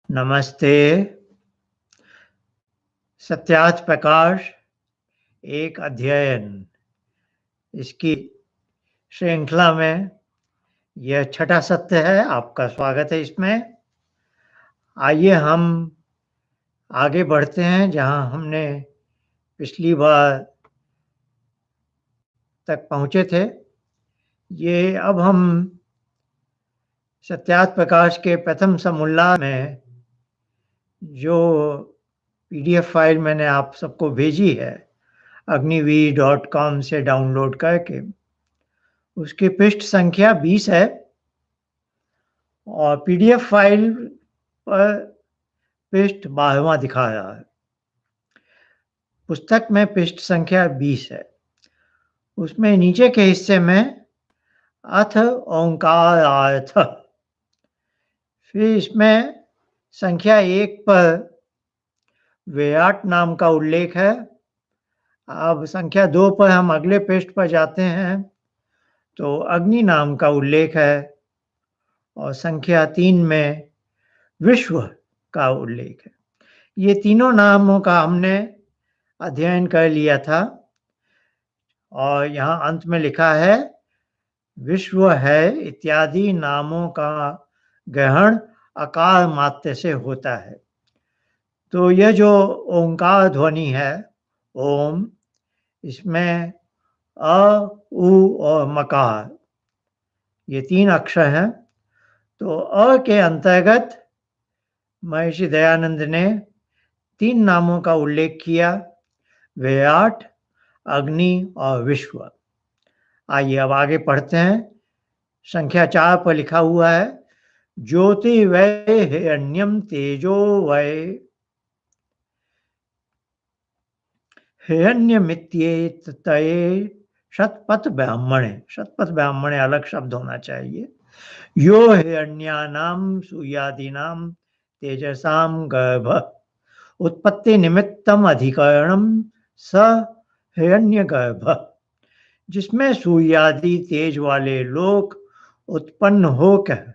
नमस्ते। सत्यार्थ प्रकाश एक अध्ययन इसकी श्रृंखला में यह छठा सत्य है। आपका स्वागत है इसमें। आइए हम आगे बढ़ते हैं जहां हमने पिछली बार तक पहुंचे थे। ये अब हम सत्यार्थ प्रकाश के प्रथम समोल्लास में जो पीडीएफ फाइल मैंने आप सबको भेजी है agniveer.com से डाउनलोड करके, उसकी पृष्ठ संख्या 20 है और पीडीएफ फाइल पर पृष्ठ 12वां दिखा रहा है। पुस्तक में पृष्ठ संख्या 20 है। उसमें नीचे के हिस्से में अथ ओंकारार्थ, फिर इसमें संख्या 1 पर विराट नाम का उल्लेख है। अब संख्या 2 पर हम अगले पृष्ठ पर जाते हैं तो अग्नि नाम का उल्लेख है और संख्या 3 में विश्व का उल्लेख है। ये तीनों नामों का हमने अध्ययन कर लिया था और यहाँ अंत में लिखा है विश्व है इत्यादि नामों का ग्रहण अकार मात्र से होता है। तो यह जो ओंकार ध्वनि है ओम, इसमें अ, उ और मकार ये 3 अक्षर हैं। तो अ के अंतर्गत महर्षि दयानंद ने 3 नामों का उल्लेख किया, विराट, अग्नि और विश्व। आइए अब आगे पढ़ते हैं। संख्या 4 पर लिखा हुआ है ज्योतिर्वय हिरण्यम तेजो वै हिरण्यमित्येतये शतपथ ब्राह्मणे। शतपथ ब्राह्मणे अलग शब्द होना चाहिए। यो हिरण्यानाम सूयादीनाम तेजसाम गर्भ उत्पत्ति निमित्तम अधिकरणम स हिरण्यगर्भ, जिसमें सूर्यादि तेज वाले लोक उत्पन्न होकर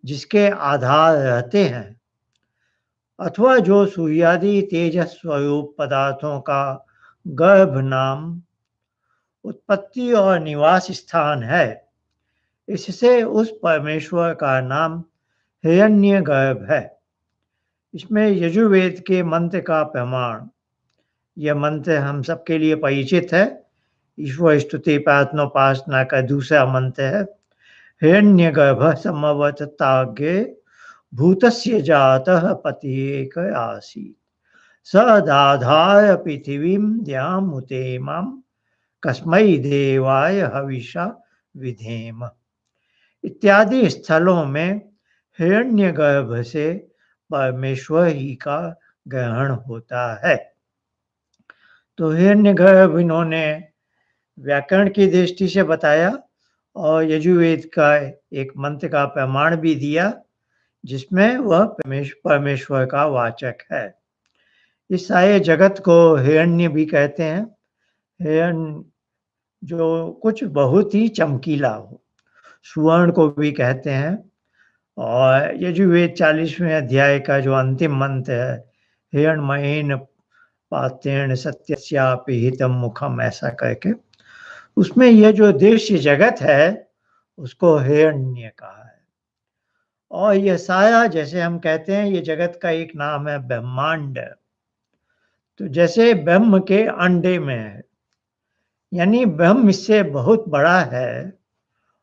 जिसके आधार रहते हैं, अथवा जो सूर्यादि तेज स्वरूप पदार्थों का गर्भ नाम उत्पत्ति और निवास स्थान है, इससे उस परमेश्वर का नाम हिरण्यगर्भ है। इसमें यजुर्वेद के मंत्र का प्रमाण, यह मंत्र हम सबके लिए परिचित है। ईश्वर स्तुति प्रार्थनोपासना का दूसरा मंत्र है हिरण्यगर्भ समवर्तताग्रे भूतस्य जातः पतिरेक आसीत् स दाधाय पृथिवीं द्यामुते मां कस्मै देवाय हविषा विधेम। इत्यादि स्थलों में हिरण्यगर्भ से परमेश्वर ही का ग्रहण होता है। तो हिरण्यगर्भ इन्होंने व्याकरण की दृष्टि से बताया और यजुर्वेद का एक मंत्र का प्रमाण भी दिया जिसमें वह परमेश्वर का वाचक है। इस सारे जगत को हिरण्य भी कहते हैं। हिरण्य जो कुछ बहुत ही चमकीला हो, सुवर्ण को भी कहते हैं। और यजुर्वेद 40वें अध्याय का जो अंतिम मंत्र है हिरण्मयेन पात्रेण सत्यस्यापि हितम मुखम, ऐसा करके, उसमें यह जो दृश्य जगत है उसको हिरण्य कहा है। और यह सारा, जैसे हम कहते हैं, ये जगत का एक नाम है ब्रह्मांड। तो जैसे ब्रह्म के अंडे में है, यानी ब्रह्म इससे बहुत बड़ा है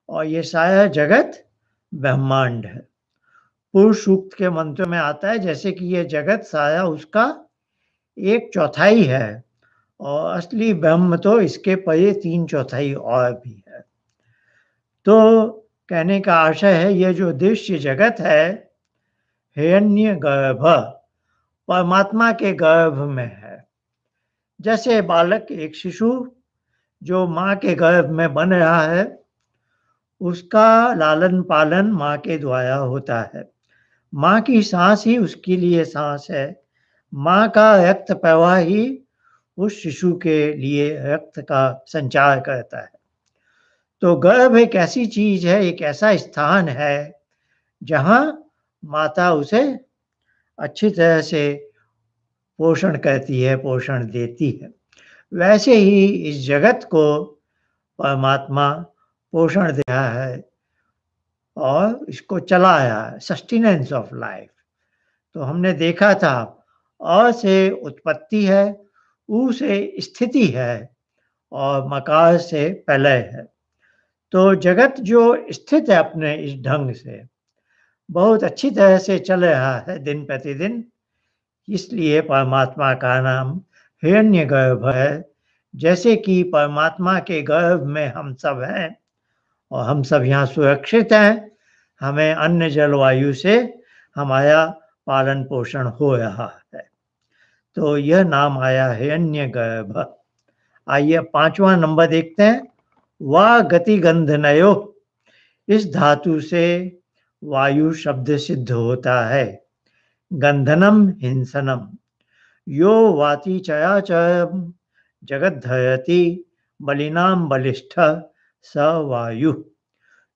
और ये सारा जगत ब्रह्मांड है। पुरुष सूक्त के मंत्र में आता है जैसे कि ये जगत सारा उसका 1/4 है और असली ब्रह्म तो इसके परे 3/4 और भी है। तो कहने का आशय है ये जो दृश्य जगत है हिरण्य गर्भ परमात्मा के गर्भ में है। जैसे बालक, एक शिशु जो माँ के गर्भ में बन रहा है, उसका लालन पालन माँ के द्वारा होता है। माँ की सांस ही उसके लिए सांस है। माँ का रक्त प्रवाह ही उस शिशु के लिए रक्त का संचार करता है। तो गर्भ एक ऐसी चीज है, एक ऐसा स्थान है जहां माता उसे अच्छी तरह से पोषण करती है, पोषण देती है। वैसे ही इस जगत को परमात्मा पोषण दिया है और इसको चलाया है, सस्टेनेंस ऑफ लाइफ। तो हमने देखा था अ से उत्पत्ति है, उ से स्थिति है और मकार से प्रलय है। तो जगत जो स्थित है अपने इस ढंग से, बहुत अच्छी तरह से चल रहा है दिन प्रतिदिन, इसलिए परमात्मा का नाम हिरण्यगर्भ है। जैसे कि परमात्मा के गर्भ में हम सब हैं और हम सब यहाँ सुरक्षित हैं, हमें अन्न जलवायु से हमारा पालन पोषण हो रहा है, तो यह नाम आया हिरण्यगर्भ। आइए 5वां नंबर देखते हैं। वा गति गंधनयो, इस धातु से वायु शब्द सिद्ध होता है। गंधनम हिंसनम, यो वाति चयाचरम जगद्धरति बलिनाम बलिष्ठ स वायु,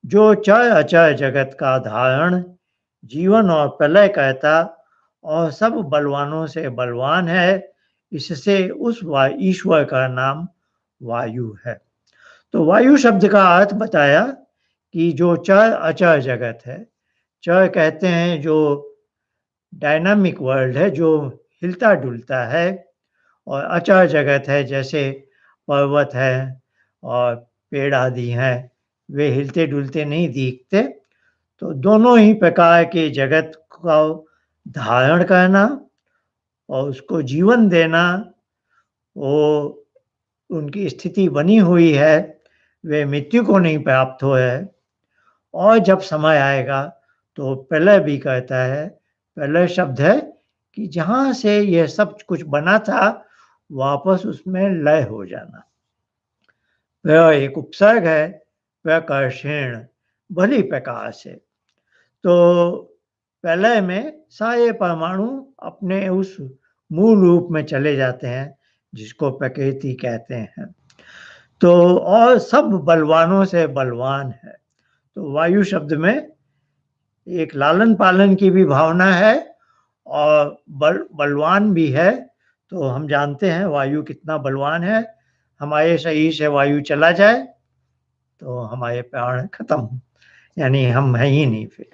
जो चर अचर जगत का धारण, जीवन और प्रलय करता और सब बलवानों से बलवान है, इससे उस ईश्वर का नाम वायु है। तो वायु शब्द का अर्थ बताया कि जो चर अचर जगत है। चर कहते हैं जो डायनामिक वर्ल्ड है, जो हिलता डुलता है, और अचर जगत है जैसे पर्वत है और पेड़ आदि हैं, वे हिलते डुलते नहीं दिखते। तो दोनों ही प्रकार के जगत को धारण करना और उसको जीवन देना, वो उनकी स्थिति बनी हुई है, वे मृत्यु को नहीं प्राप्त हुए है, और जब समय आएगा तो प्रलय भी कहता है। प्रलय शब्द है कि जहाँ से यह सब कुछ बना था वापस उसमें लय हो जाना। वह एक उपसर्ग है, प्रकर्षण, भली प्रकार से। तो प्रलय में सारे परमाणु अपने उस मूल रूप में चले जाते हैं जिसको प्रकृति कहते हैं। तो और सब बलवानों से बलवान है। तो वायु शब्द में एक लालन पालन की भी भावना है और बलवान भी है। तो हम जानते हैं वायु कितना बलवान है। हमारे शरीर से वायु चला जाए तो हमारे प्राण खत्म, यानी हम हैं ही नहीं फिर।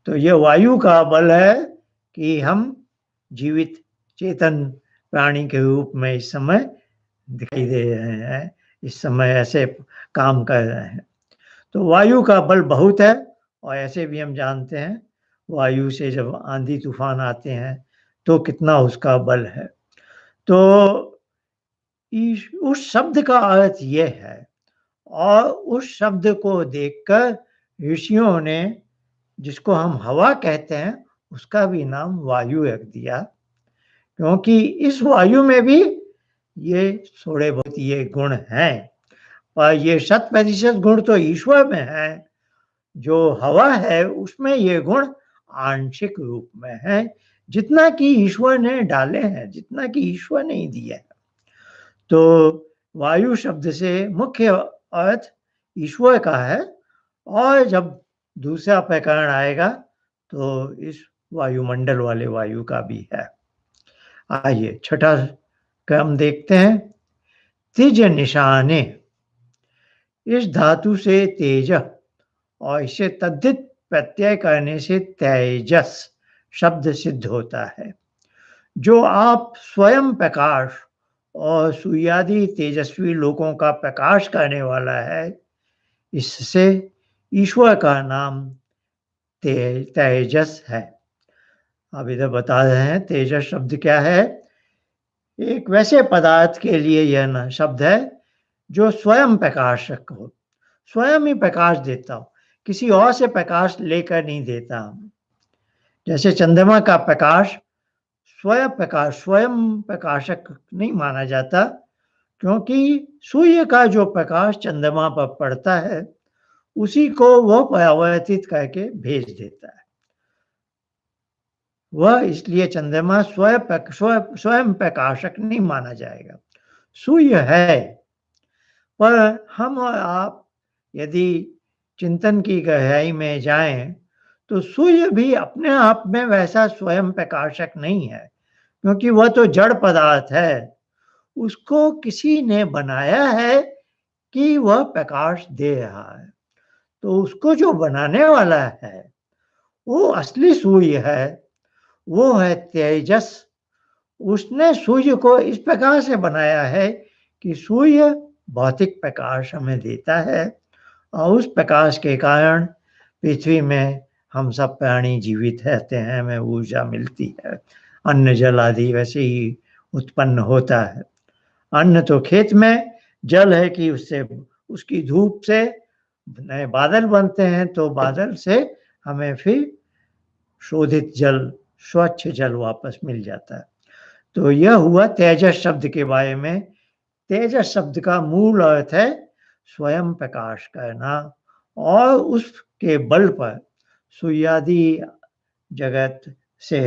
तो ये वायु का बल है कि हम जीवित चेतन प्राणी के रूप में इस समय दिखाई दे रहे हैं, इस समय ऐसे काम कर रहे हैं। तो वायु का बल बहुत है। और ऐसे भी हम जानते हैं वायु से जब आंधी तूफान आते हैं तो कितना उसका बल है। तो उस शब्द का अर्थ ये है, और उस शब्द को देखकर ऋषियों ने, जिसको हम हवा कहते हैं, उसका भी नाम वायु रख दिया, क्योंकि इस वायु में भी ये थोड़े बहुत ये गुण हैं। पर ये 100% गुण तो ईश्वर में है। जो हवा है उसमें ये गुण आंशिक रूप में है, जितना कि ईश्वर ने डाले हैं, जितना कि ईश्वर ने दिया है। तो वायु शब्द से मुख्य अर्थ ईश्वर का है, और जब दूसरा प्रकरण आएगा तो इस वायुमंडल वाले वायु का भी है। आइए 6ठा क्रम देखते हैं। तिज निशाने, इस धातु से तेज और इसे तद्धित प्रत्यय करने से तेजस शब्द सिद्ध होता है। जो आप स्वयं प्रकाश और सूर्यादि तेजस्वी लोगों का प्रकाश करने वाला है, इससे ईश्वर का नाम तेजस है। अब इधर बता रहे हैं तेजस शब्द क्या है। एक वैसे पदार्थ के लिए यह शब्द है जो स्वयं प्रकाशक हो, स्वयं ही प्रकाश देता हो, किसी और से प्रकाश लेकर नहीं देता। जैसे चंद्रमा का प्रकाश स्वयं प्रकाशक नहीं माना जाता, क्योंकि सूर्य का जो प्रकाश चंद्रमा पर पड़ता है उसी को वह परावर्तित करके भेज देता है। वह इसलिए चंद्रमा स्वयं प्रकाशक नहीं माना जाएगा, सूर्य है। पर हम और आप यदि चिंतन की गहराई में जाएं तो सूर्य भी अपने आप में वैसा स्वयं प्रकाशक नहीं है, क्योंकि वह तो जड़ पदार्थ है। उसको किसी ने बनाया है कि वह प्रकाश दे रहा है। तो उसको जो बनाने वाला है वो असली सूर्य है, वो है तेजस। उसने सूर्य को इस प्रकार से बनाया है कि सूर्य भौतिक प्रकाश हमें देता है और उस प्रकाश के कारण पृथ्वी में हम सब प्राणी जीवित रहते हैं, हमें ऊर्जा मिलती है, अन्न जल आदि वैसे ही उत्पन्न होता है। अन्न तो खेत में, जल है कि उससे उसकी धूप से नए बादल बनते हैं, तो बादल से हमें फिर शोधित जल, स्वच्छ जल वापस मिल जाता है। तो यह हुआ तेजस शब्द के बारे में। तेजस शब्द का मूल अर्थ है स्वयं प्रकाश करना, और उसके बल पर सूर्यादि जगत से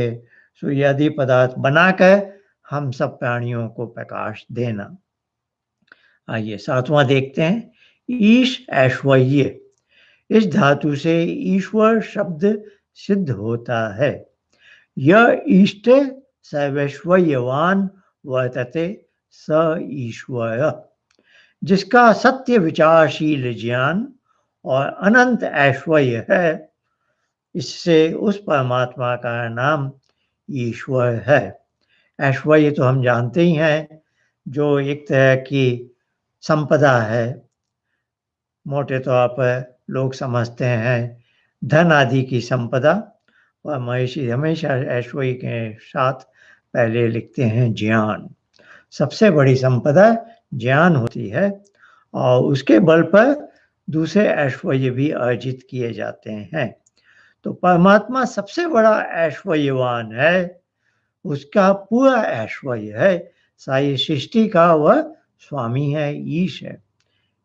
सूर्यादि पदार्थ बनाकर हम सब प्राणियों को प्रकाश देना। आइए 7वां देखते हैं, ईश ऐश्वर्य। इस धातु से ईश्वर शब्द सिद्ध होता है। यह ईष्ट सर्वैश्वर्यवान वर्तते स ईश्वर। जिसका सत्य विचारशील ज्ञान और अनंत ऐश्वर्य है, इससे उस परमात्मा का नाम ईश्वर है। ऐश्वर्य तो हम जानते ही हैं, जो एक तरह की संपदा है। मोटे तौर पर लोग समझते हैं धन आदि की संपदा, और महर्षि हमेशा ऐश्वर्य के साथ पहले लिखते हैं ज्ञान। सबसे बड़ी संपदा ज्ञान होती है और उसके बल पर दूसरे ऐश्वर्य भी अर्जित किए जाते हैं। तो परमात्मा सबसे बड़ा ऐश्वर्यवान है, उसका पूरा ऐश्वर्य है, सारी सृष्टि का वह स्वामी है, ईश है।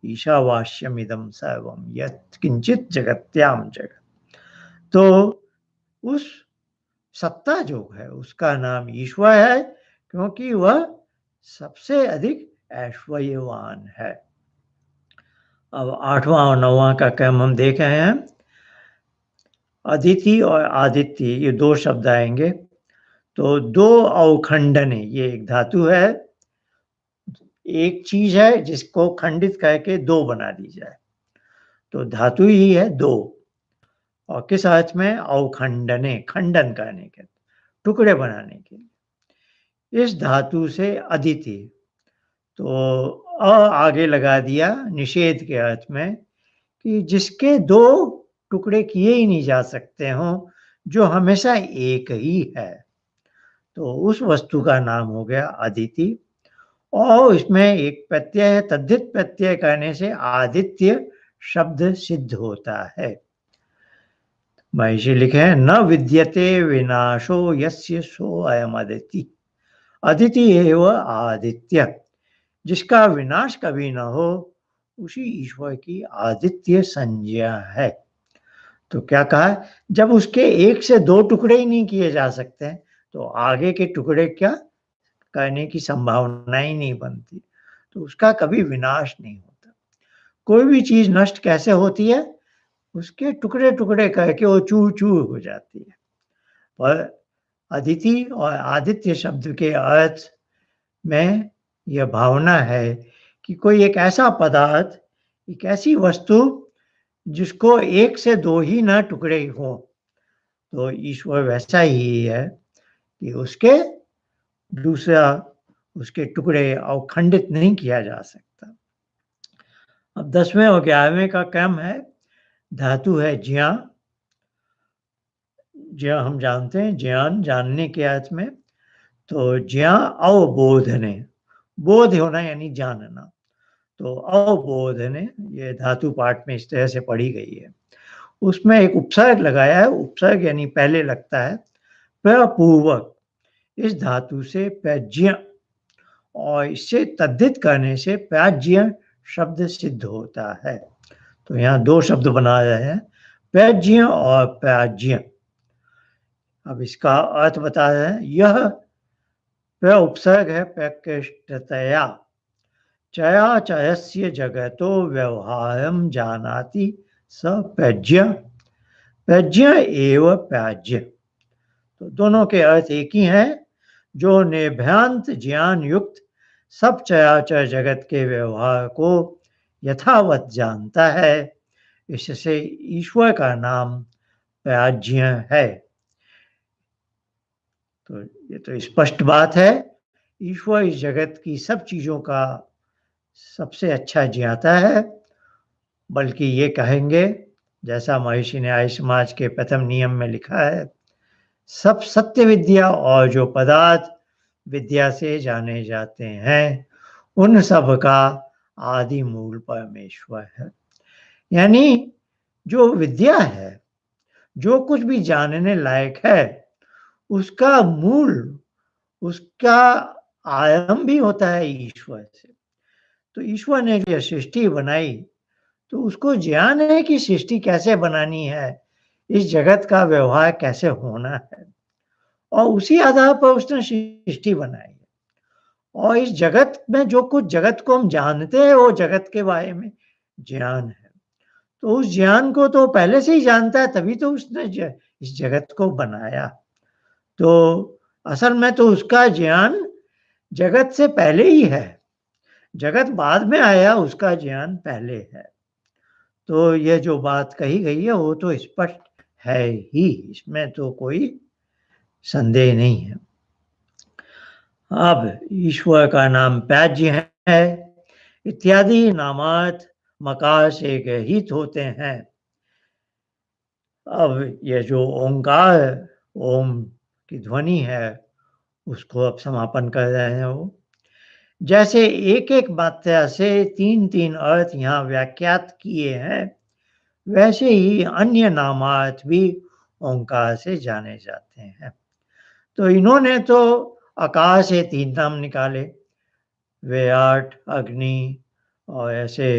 ईशावास्यमिदं सर्वं यत् किंचित जगत्याम जगत। तो उस सत्ता जो है उसका नाम ईश्वर है, क्योंकि वह सबसे अधिक ऐश्वर्यवान है। अब 8वां और 9वां का क्रम हम देख रहे हैं। अदिति और आदित्य, ये दो शब्द आएंगे। तो दो अवखंडने, ये एक धातु है, एक चीज है जिसको खंडित करके दो बना दी जाए, तो धातु ही है दो। और किस अर्थ में? अवखंडने, खंडन करने के, टुकड़े बनाने के लिए। इस धातु से अदिति, तो आगे लगा दिया निषेध के अर्थ में, कि जिसके दो टुकड़े किए ही नहीं जा सकते हों, जो हमेशा एक ही है, तो उस वस्तु का नाम हो गया अदिति। और इसमें एक प्रत्यय है, तद्धित प्रत्यय करने से आदित्य शब्द सिद्ध होता है। महर्षि लिखे हैं, न विद्यते विनाशो यस्य सो अयम अदिति। अदिति एव आदित्य। जिसका विनाश कभी न हो, उसी ईश्वर की आदित्य संज्ञा है। तो क्या कहा, जब उसके एक से दो टुकड़े ही नहीं किए जा सकते हैं, तो आगे के टुकड़े क्या करने की संभावना ही नहीं बनती, तो उसका कभी विनाश नहीं होता। कोई भी चीज नष्ट कैसे होती है? उसके टुकड़े टुकड़े करके वो चूर चूर हो जाती है। पर अदिति और आदित्य शब्द के अर्थ में यह भावना है कि कोई एक ऐसा पदार्थ, एक ऐसी वस्तु जिसको एक से दो ही ना टुकड़े हो, तो ईश्वर वैसा ही है कि उसके दूसरा, उसके टुकड़े अवखंडित नहीं किया जा सकता। अब 10वें और 11वें का क्रम है। धातु है ज्ञा। ज्ञा हम जानते हैं, ज्ञान जानने के अर्थ में। तो ज्ञा अवबोधने, बोध होना यानी जानना, तो अवबोधने ये धातु पाठ में इस तरह से पढ़ी गई है। उसमें एक उपसर्ग लगाया है, उपसर्ग यानी पहले लगता है प्रपूर्वक। इस धातु से प्रज्ञ, और इससे तद्धित करने से प्राज्ञ शब्द सिद्ध होता है। तो यहाँ दो शब्द बना रहे हैं, प्रज्ञ और प्राज्ञ। अब इसका अर्थ बता रहे हैं। यह प्र उपसर्ग है प्रकृष्टतया, चयाचयस्य जगतो व्यवहारम जानाति स प्रज्ञ। प्रज्ञ एव त्याज्य, तो दोनों के अर्थ एक ही हैं। जो निर्भ्रांत ज्ञान युक्त सब चराचर जगत के व्यवहार को यथावत जानता है, इससे ईश्वर का नाम प्राज्ञ है। तो ये तो स्पष्ट बात है, ईश्वर इस जगत की सब चीजों का सबसे अच्छा ज्ञाता है। बल्कि ये कहेंगे, जैसा महर्षि ने आर्य समाज के प्रथम नियम में लिखा है, सब सत्य विद्या और जो पदार्थ विद्या से जाने जाते हैं, उन सब का आदि मूल परमेश्वर है। यानी जो विद्या है, जो कुछ भी जानने लायक है, उसका मूल, उसका आरंभ भी होता है ईश्वर से। तो ईश्वर ने जो सृष्टि बनाई, तो उसको ज्ञान है कि सृष्टि कैसे बनानी है, इस जगत का व्यवहार कैसे होना है, और उसी आधार पर उसने सृष्टि बनाई है। और इस जगत में जो कुछ जगत को हम जानते हैं, वो जगत के बारे में ज्ञान है। तो उस ज्ञान को तो पहले से ही जानता है, तभी तो उसने इस जगत को बनाया। तो असल में तो उसका ज्ञान जगत से पहले ही है, जगत बाद में आया, उसका ज्ञान पहले है। तो ये जो बात कही गई है वो तो स्पष्ट है ही, इसमें तो कोई संदेह नहीं है। अब ईश्वर का नाम प्राज्ञ है इत्यादि नामार्थ मकार से गृहीत होते हैं। अब ये जो ओंकार, ओम की ध्वनि है, उसको अब समापन कर रहे हैं वो। जैसे एक एक मात्रा से तीन तीन अर्थ यहाँ व्याख्यात किए हैं, वैसे ही अन्य नामार्थ भी ओंकार से जाने जाते हैं। तो इन्होंने तो आकाश से तीन नाम निकाले, विराट, अग्नि और ऐसे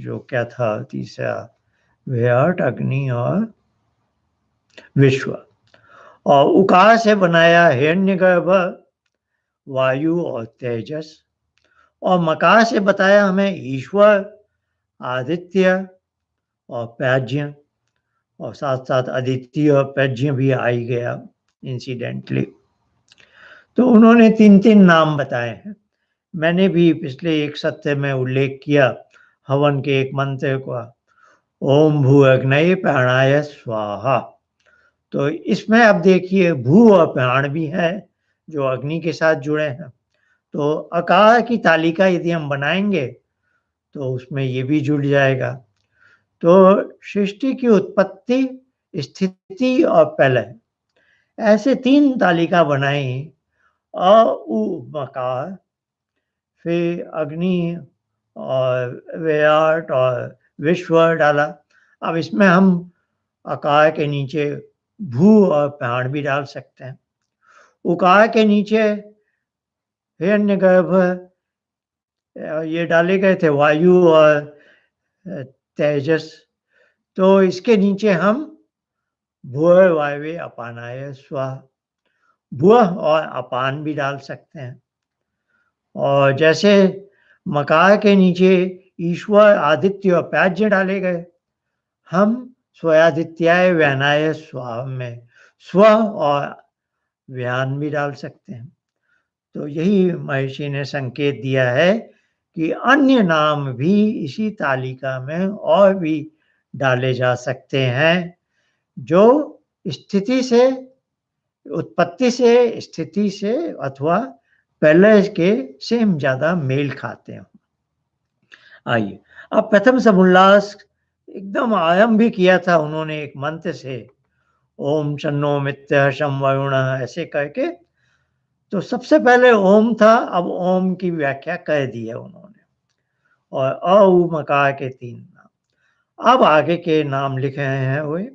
जो क्या था तीसरा, विराट, अग्नि और विश्व। और उकार से बनाया हिरण्यगर्भ, वायु और तेजस। और मकार से बताया हमें ईश्वर, आदित्य और प्राज्ञ, और साथ साथ अदिति और प्रज्ञ भी आ ही गया इंसिडेंटली। तो उन्होंने तीन तीन नाम बताए हैं। मैंने भी पिछले एक सत्र में उल्लेख किया हवन के एक मंत्र का, ओम भू अग्नये प्राणाय स्वाहा। तो इसमें अब देखिए भू और प्राण भी है जो अग्नि के साथ जुड़े हैं। तो आकार की तालिका यदि हम बनाएंगे तो उसमें ये भी जुड़ जाएगा। तो सृष्टि की उत्पत्ति, स्थिति और प्रलय, ऐसे तीन तालिका बनाई। अ उ मकार, फिर अग्नि और विराट और विश्व डाला। अब इसमें हम आकार के नीचे भू और प्राण भी डाल सकते हैं। उकार के नीचे हिरण्यगर्भ, ये डाले गए थे वायु और तेजस। तो इसके नीचे हम भूर वायवे अपानाय स्वाहा, भूह और अपान भी डाल सकते हैं। और जैसे मकार के नीचे ईश्वर, आदित्य और प्राज्ञ डाले गए, हम स्वयादित्याय व्यानाय स्वाहा में स्व और व्यान भी डाल सकते हैं। तो यही महर्षि ने संकेत दिया है कि अन्य नाम भी इसी तालिका में और भी डाले जा सकते हैं, जो स्थिति से, उत्पत्ति से, स्थिति से अथवा प्रलय के से ज्यादा मेल खाते हैं। आइए अब प्रथम समुल्लास एकदम आरंभ भी किया था उन्होंने एक मंत्र से, ओम शन्नो मित्र शम वरुण, ऐसे करके। तो सबसे पहले ओम था, अब ओम की व्याख्या कर दी है उन्होंने, और अ उ मकार के तीन नाम। अब आगे के नाम लिख रहे हैं वे,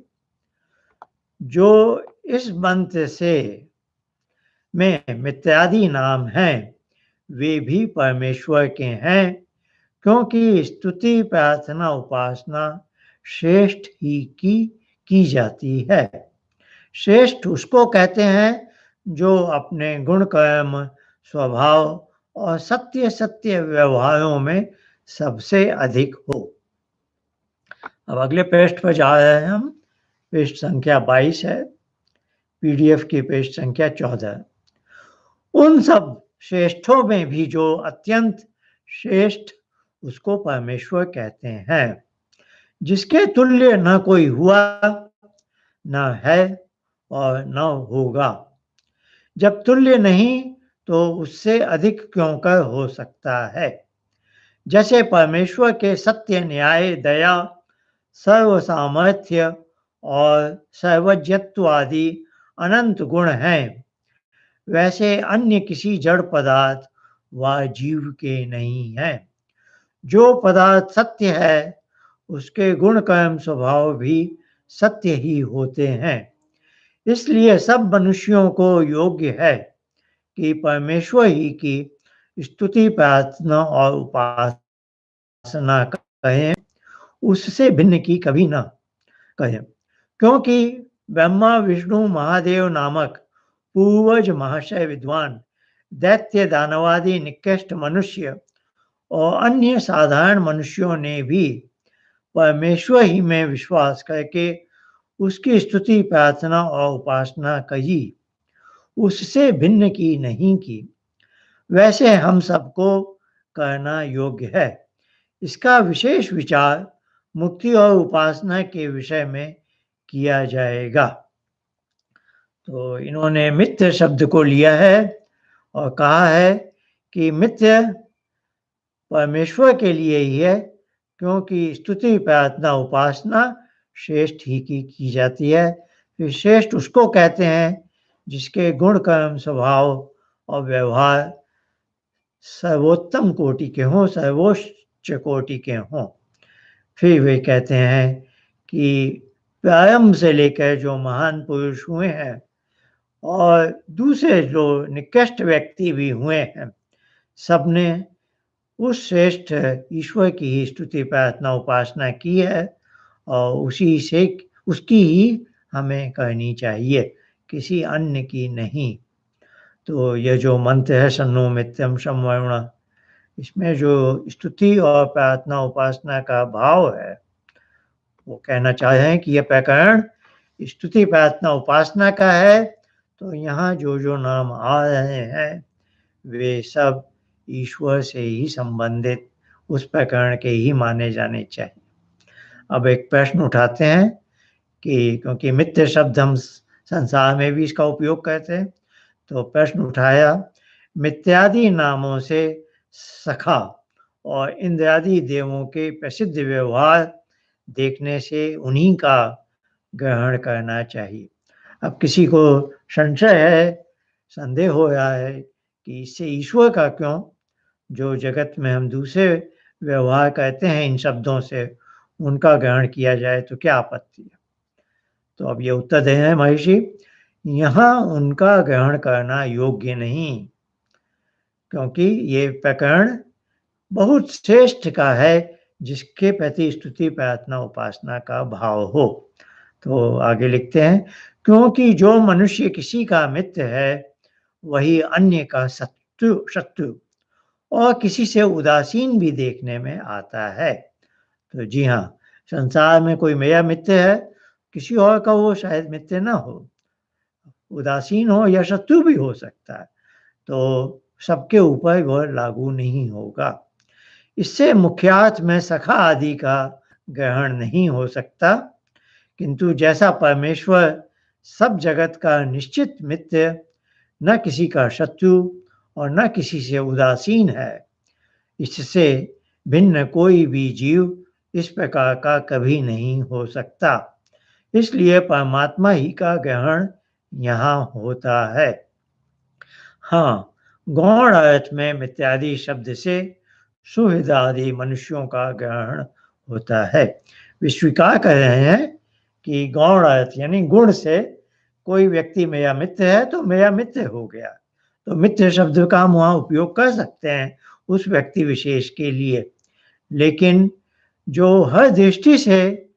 जो इस मंत्र से में मित्रादि नाम हैं, वे भी परमेश्वर के हैं, क्योंकि स्तुति, प्रार्थना, उपासना श्रेष्ठ ही की जाती है। श्रेष्ठ उसको कहते हैं जो अपने गुण, कर्म, स्वभाव और सत्य सत्य व्यवहारों में सबसे अधिक हो। अब अगले पृष्ठ पर जा रहे हैं हम। पृष्ठ संख्या 22 है, पीडीएफ की पृष्ठ संख्या 14। उन सब श्रेष्ठों में भी जो अत्यंत श्रेष्ठ, उसको परमेश्वर कहते हैं, जिसके तुल्य न कोई हुआ, न है और न होगा। जब तुल्य नहीं तो उससे अधिक क्यों कर हो सकता है। जैसे परमेश्वर के सत्य, न्याय, दया, सर्व सामर्थ्य और सर्वज्ञत्व आदि अनंत गुण हैं, वैसे अन्य किसी जड़ पदार्थ व जीव के नहीं हैं। जो पदार्थ सत्य है, उसके गुण कर्म स्वभाव भी सत्य ही होते हैं। इसलिए सब मनुष्यों को योग्य है कि परमेश्वर ही की स्तुति, प्रार्थना और उपासना कहें, उससे भिन्न की कभी न कहें। क्योंकि ब्रह्मा, विष्णु, महादेव नामक पूर्वज महाशय विद्वान, दैत्य, दानवादि निकृष्ट मनुष्य और अन्य साधारण मनुष्यों ने भी परमेश्वर ही में विश्वास करके उसकी स्तुति, प्रार्थना और उपासना कही, उससे भिन्न की नहीं की। वैसे हम सबको करना योग्य है। इसका विशेष विचार मुक्ति और उपासना के विषय में किया जाएगा। तो इन्होंने मिथ्य शब्द को लिया है और कहा है कि मिथ्य परमेश्वर के लिए ही है, क्योंकि स्तुति, प्रार्थना, उपासना श्रेष्ठ ही की जाती है। फिर श्रेष्ठ उसको कहते हैं जिसके गुण, कर्म, स्वभाव और व्यवहार सर्वोत्तम कोटि के हों, सर्वोच्च कोटि के हों। फिर वे कहते हैं कि प्रारंभ से लेकर जो महान पुरुष हुए हैं और दूसरे जो निकृष्ट व्यक्ति भी हुए हैं, सबने उस श्रेष्ठ ईश्वर की ही स्तुति, प्रार्थना, उपासना की है और उसी से उसकी ही हमें करनी चाहिए, किसी अन्य की नहीं। तो यह जो मंत्र है, सन्नो मित्यम समवर्ण, इसमें जो स्तुति और प्रार्थना उपासना का भाव है, वो कहना चाह रहे हैं कि यह प्रकरण स्तुति, प्रार्थना, उपासना का है। तो यहाँ जो जो नाम आ रहे हैं वे सब ईश्वर से ही संबंधित उस प्रकरण के ही माने जाने चाहिए। अब एक प्रश्न उठाते हैं कि क्योंकि मिथ्य शब्द हम संसार में भी इसका उपयोग करते हैं, तो प्रश्न उठाया, मिथ्यादि नामों से सखा और इंद्रादि देवों के प्रसिद्ध व्यवहार देखने से उन्हीं का ग्रहण करना चाहिए। अब किसी को संशय है, संदेह हो रहा है कि इससे ईश्वर का क्यों, जो जगत में हम दूसरे व्यवहार करते हैं इन शब्दों से, उनका ग्रहण किया जाए तो क्या आपत्ति है। तो अब ये उत्तर दे रहे हैं महर्षि, यहाँ उनका ग्रहण करना योग्य नहीं, क्योंकि ये प्रकरण बहुत श्रेष्ठ का है जिसके प्रति स्तुति, प्रार्थना, उपासना का भाव हो। तो आगे लिखते हैं, क्योंकि जो मनुष्य किसी का मित्र है वही अन्य का शत्रु और किसी से उदासीन भी देखने में आता है। तो जी हाँ, संसार में कोई मेरा मित्र है, किसी और का वो शायद मित्र ना हो, उदासीन हो या शत्रु भी हो सकता है, तो सबके ऊपर वह लागू नहीं होगा। इससे मुख्यार्थ में सखा आदि का ग्रहण नहीं हो सकता, किंतु जैसा परमेश्वर सब जगत का निश्चित मित्र, न किसी का शत्रु और न किसी से उदासीन है, इससे भिन्न कोई भी जीव इस प्रकार का कभी नहीं हो सकता। इसलिए परमात्मा ही का ग्रहण यहाँ होता है। हाँ, गौण अर्थ में मिथ्यादि शब्द से सुहृद आदि मनुष्यों का ग्रहण होता है। वे स्वीकार कर रहे हैं कि गौण अर्थ यानी गुण से कोई व्यक्ति मेरा मित्र है तो मेरा मित्र हो गया, तो मित्र शब्द का हम वहाँ उपयोग कर सकते हैं उस व्यक्ति विशेष के लिए, लेकिन जो हर दृष्टि से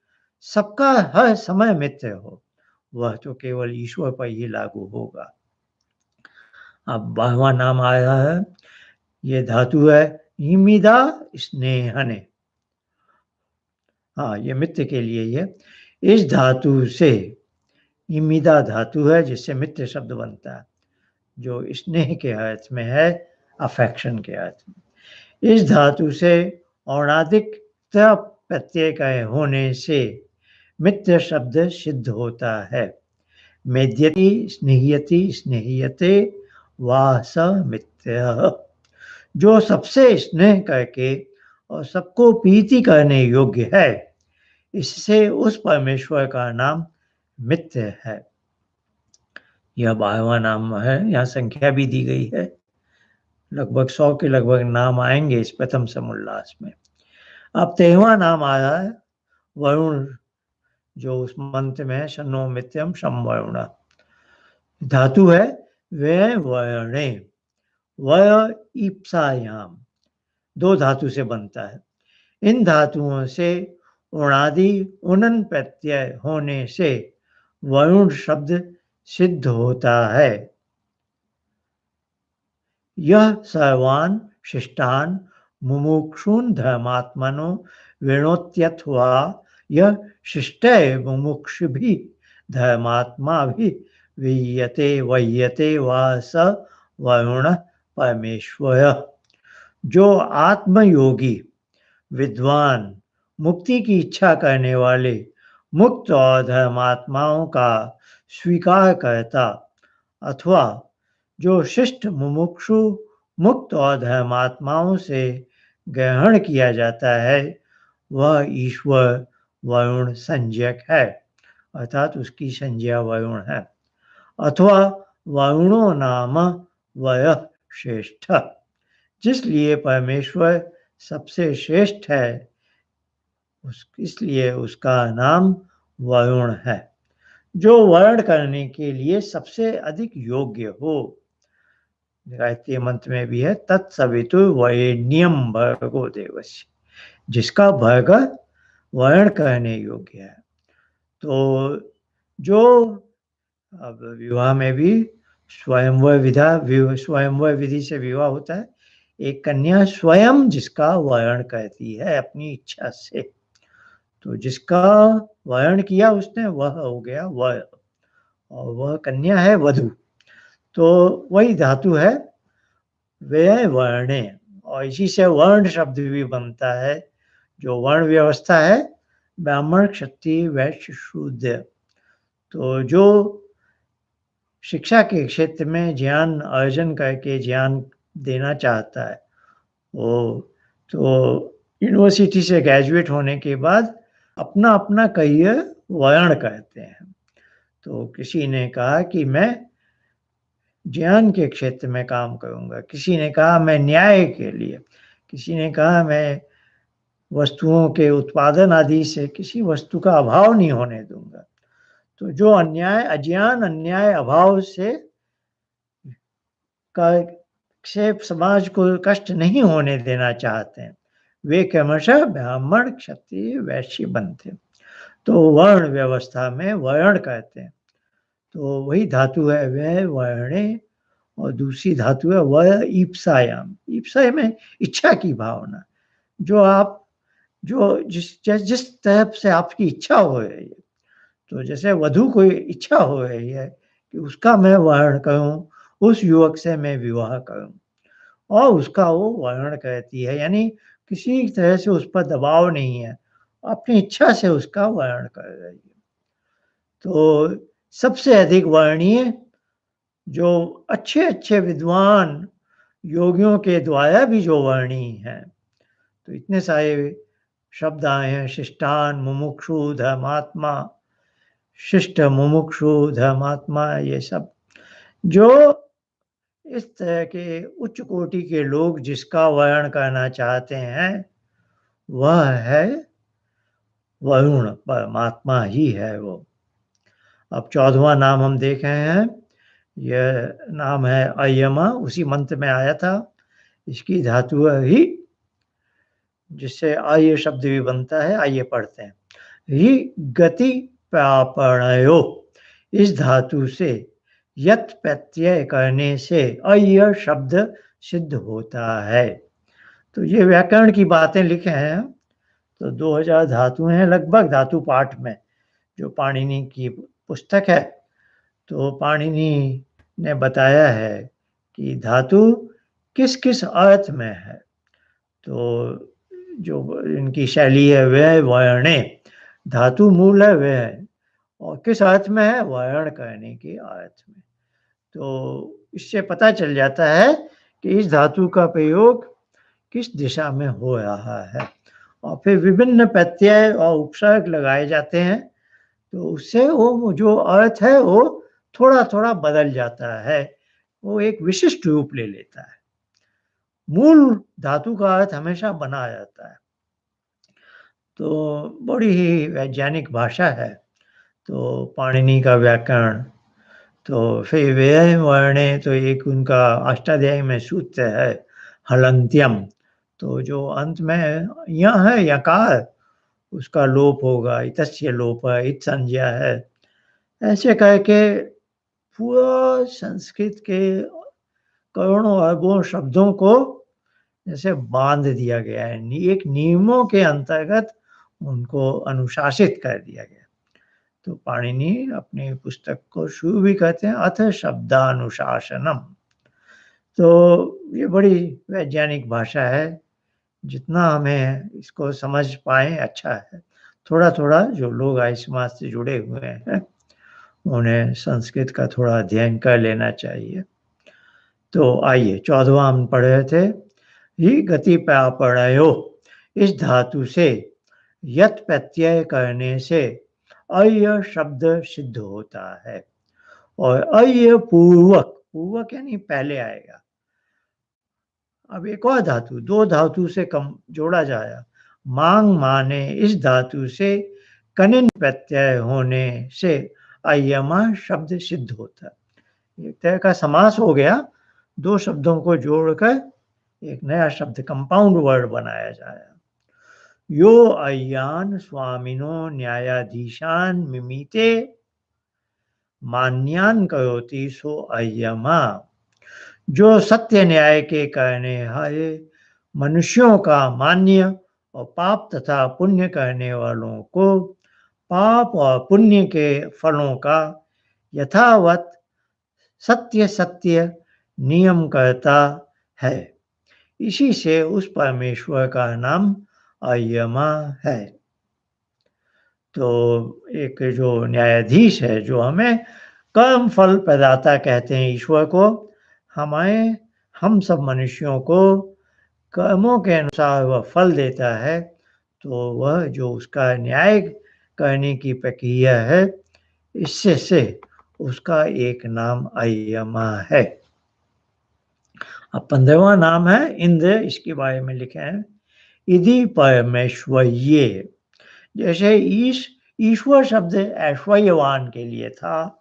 सबका हर समय मित्र हो, वह तो केवल ईश्वर पर ही लागू होगा। अब 12वां नाम आया है, ये धातु है इमिदा स्नेहने। हाँ, ये मित्र के लिए ही है। इस धातु से इमिदा धातु है जिससे मित्र शब्द बनता है, जो स्नेह के अर्थ में है, अफेक्शन के अर्थ में। इस धातु से औणादिक प्रत्यय का होने से मित्र शब्द सिद्ध होता है। मेद्यति, स्नेह्यति, स्नेह्यते वा स मित्र। जो सबसे स्नेह करके और सबको प्रीति करने योग्य है, इससे उस परमेश्वर का नाम मित्र है। यह 12वां नाम है, यहाँ संख्या भी दी गई है, लगभग 100 के लगभग नाम आएंगे इस प्रथम समुल्लास में। अब 13वां नाम आ रहा है वरुण, जो उस मंत्र में है, शन्नो मित्यम शम वरुण। धातु है वे वर्णे, वय ईप्सायाम, 2 धातु से बनता है। इन धातुओं से उणादि उनन प्रत्यय होने से वरुण शब्द सिद्ध होता है। यह सर्वान् शिष्टान् मुमुक्षून् धर्मात्मनो विनोत्यथवा यह शिष्ट मुमुक्षुभिः धर्मात्मा भी वीयते वह्यते वा स वरुण परमेश्वर। जो आत्मयोगी विद्वान मुक्ति की इच्छा करने वाले मुक्त और धर्मात्माओं का स्वीकार करता अथवा जो शिष्ट मुमुक्षु मुक्त और धर्मात्माओं से ग्रहण किया जाता है, वह ईश्वर वरुण संज्ञक है, अर्थात उसकी संज्ञा वरुण है। अथवा वरुणो नाम वय श्रेष्ठ, जिसलिए परमेश्वर सबसे श्रेष्ठ है, इसलिए उसका नाम वरुण है, जो वर्ण करने के लिए सबसे अधिक योग्य हो। गायत्री मंत्र में भी है, तत्सवितु वरेण्यम भर्गो देवस्य, जिसका भर्ग वर्ण करने योग्य है। तो जो अब विवाह में भी स्वयंवर विधि से विवाह होता है। एक कन्या स्वयं जिसका वर्ण करती है अपनी इच्छा से, तो जिसका वर्ण किया उसने वह हो गया वर, और वह कन्या है वधू। तो वही धातु है व्यय वर्णे, और इसी से वर्ण शब्द भी बनता है, जो वर्ण व्यवस्था है ब्राह्मण क्षत्रिय वैश्य शूद्र। तो जो शिक्षा के क्षेत्र में ज्ञान अर्जन करके ज्ञान देना चाहता है, वो तो यूनिवर्सिटी से ग्रेजुएट होने के बाद अपना अपना करियर वर्ण करते हैं। तो किसी ने कहा कि मैं ज्ञान के क्षेत्र में काम करूंगा, किसी ने कहा मैं न्याय के लिए, किसी ने कहा मैं वस्तुओं के उत्पादन आदि से किसी वस्तु का अभाव नहीं होने दूंगा। तो जो अन्याय, अज्ञान, अन्याय, अभाव से समाज को कष्ट नहीं होने देना चाहते हैं, वे क्रमशः ब्राह्मण क्षत्रिय वैश्य बनते हैं। तो वर्ण व्यवस्था में वर्ण कहते हैं। तो वही धातु है वह वर्णे, और दूसरी धातु है वह ईप्सायाम। ईप्सा में इच्छा की भावना, जो आप जिस तरह से आपकी इच्छा हो रही है। तो जैसे वधू को इच्छा हो रही है कि उसका मैं वर्ण करूं, उस युवक से मैं विवाह करूं, और उसका वो वर्ण कहती है, यानी किसी तरह से उस पर दबाव नहीं है, अपनी इच्छा से उसका वर्ण कर रही है। तो सबसे अधिक वर्णीय, जो अच्छे अच्छे विद्वान योगियों के द्वारा भी जो वर्णी हैं, तो इतने सारे शब्द आए हैं, शिष्टान, मुमुक्षु, धर्मात्मा, शिष्ट, मुमुक्षु, धर्मात्मा, ये सब जो इस तरह के उच्च कोटि के लोग जिसका वर्ण करना चाहते हैं, वह है वरुण, परमात्मा ही है वो। अब 14वां नाम हम देख रहे हैं, यह नाम है अयमा, उसी मंत्र में आया था। इसकी धातु है ही, जिससे आय शब्द भी बनता है। आइए पढ़ते हैं। ही गति प्रापणयो, इस धातु से यत प्रत्यय करने से अय शब्द सिद्ध होता है। तो ये व्याकरण की बातें लिखे हैं। तो 2000 धातुएं हैं लगभग धातु पाठ में, जो पाणिनि की पुस्तक है, तो पाणिनि ने बताया है कि धातु किस किस अर्थ में है। तो जो इनकी शैली है वह वर्णे, धातु मूल है वह है, और किस अर्थ में है, वर्ण करने के अर्थ में। तो इससे पता चल जाता है कि इस धातु का प्रयोग किस दिशा में हो रहा है, और फिर विभिन्न प्रत्यय और उपसर्ग लगाए जाते हैं, तो उससे वो जो अर्थ है वो थोड़ा थोड़ा बदल जाता है, वो एक विशिष्ट रूप ले लेता है। मूल धातु का अर्थ हमेशा बना रहता है। तो बड़ी ही वैज्ञानिक भाषा है। तो पाणिनि का व्याकरण, तो फिर व्यय वर्णे, तो एक उनका अष्टाध्यायी में सूत्र है हलंत्यम, तो जो अंत में यह है यकार, उसका लोप होगा, इतस्य लोप है, इत संज्ञा है। ऐसे करके पूरा संस्कृत के करोड़ों अरबों शब्दों को जैसे बांध दिया गया है, एक नियमों के अंतर्गत उनको अनुशासित कर दिया गया। तो पाणिनि अपनी पुस्तक को शुरू भी करते हैं अथ शब्दानुशासनम। तो ये बड़ी वैज्ञानिक भाषा है, जितना हमें इसको समझ पाए अच्छा है। थोड़ा थोड़ा जो लोग आर्य समाज से जुड़े हुए हैं उन्हें संस्कृत का थोड़ा अध्ययन कर लेना चाहिए। तो आइए 14वां हम पढ़ रहे थे, ही गति प्रापणयो, इस धातु से यत प्रत्यय करने से अय शब्द सिद्ध होता है। और अय पूर्वक, पूर्वक यानी पहले आएगा। अब एक और धातु, दो धातु से कम जोड़ा जाएगा, मांग माने, इस धातु से कनिन प्रत्यय होने से अयमा शब्द सिद्ध होता है। एक तरह का समास हो गया, दो शब्दों को जोड़कर एक नया शब्द कंपाउंड वर्ड बनाया जाएगा। यो अय्यान स्वामिनो न्यायाधीशान मिमीते मान्यान करोति सो अय्यमा, जो सत्य न्याय के करने हारे मनुष्यों का मान्य और पाप तथा पुण्य करने वालों को पाप और पुण्य के फलों का यथावत सत्य सत्य नियम करता है, इसी से उस परमेश्वर का नाम अय्यमा है। तो एक जो न्यायाधीश है, जो हमें कर्म फल प्रदाता कहते हैं ईश्वर को, हम सब मनुष्यों को कर्मों के अनुसार वह फल देता है, तो वह जो उसका न्याय करने की प्रक्रिया है, इससे से उसका एक नाम अय्यमा है। अब 15वां नाम है इंद्र, इसके बारे में लिखे हैं इधि परमेश्वर्ये। जैसे ईश्वर शब्द ऐश्वर्यवान के लिए था,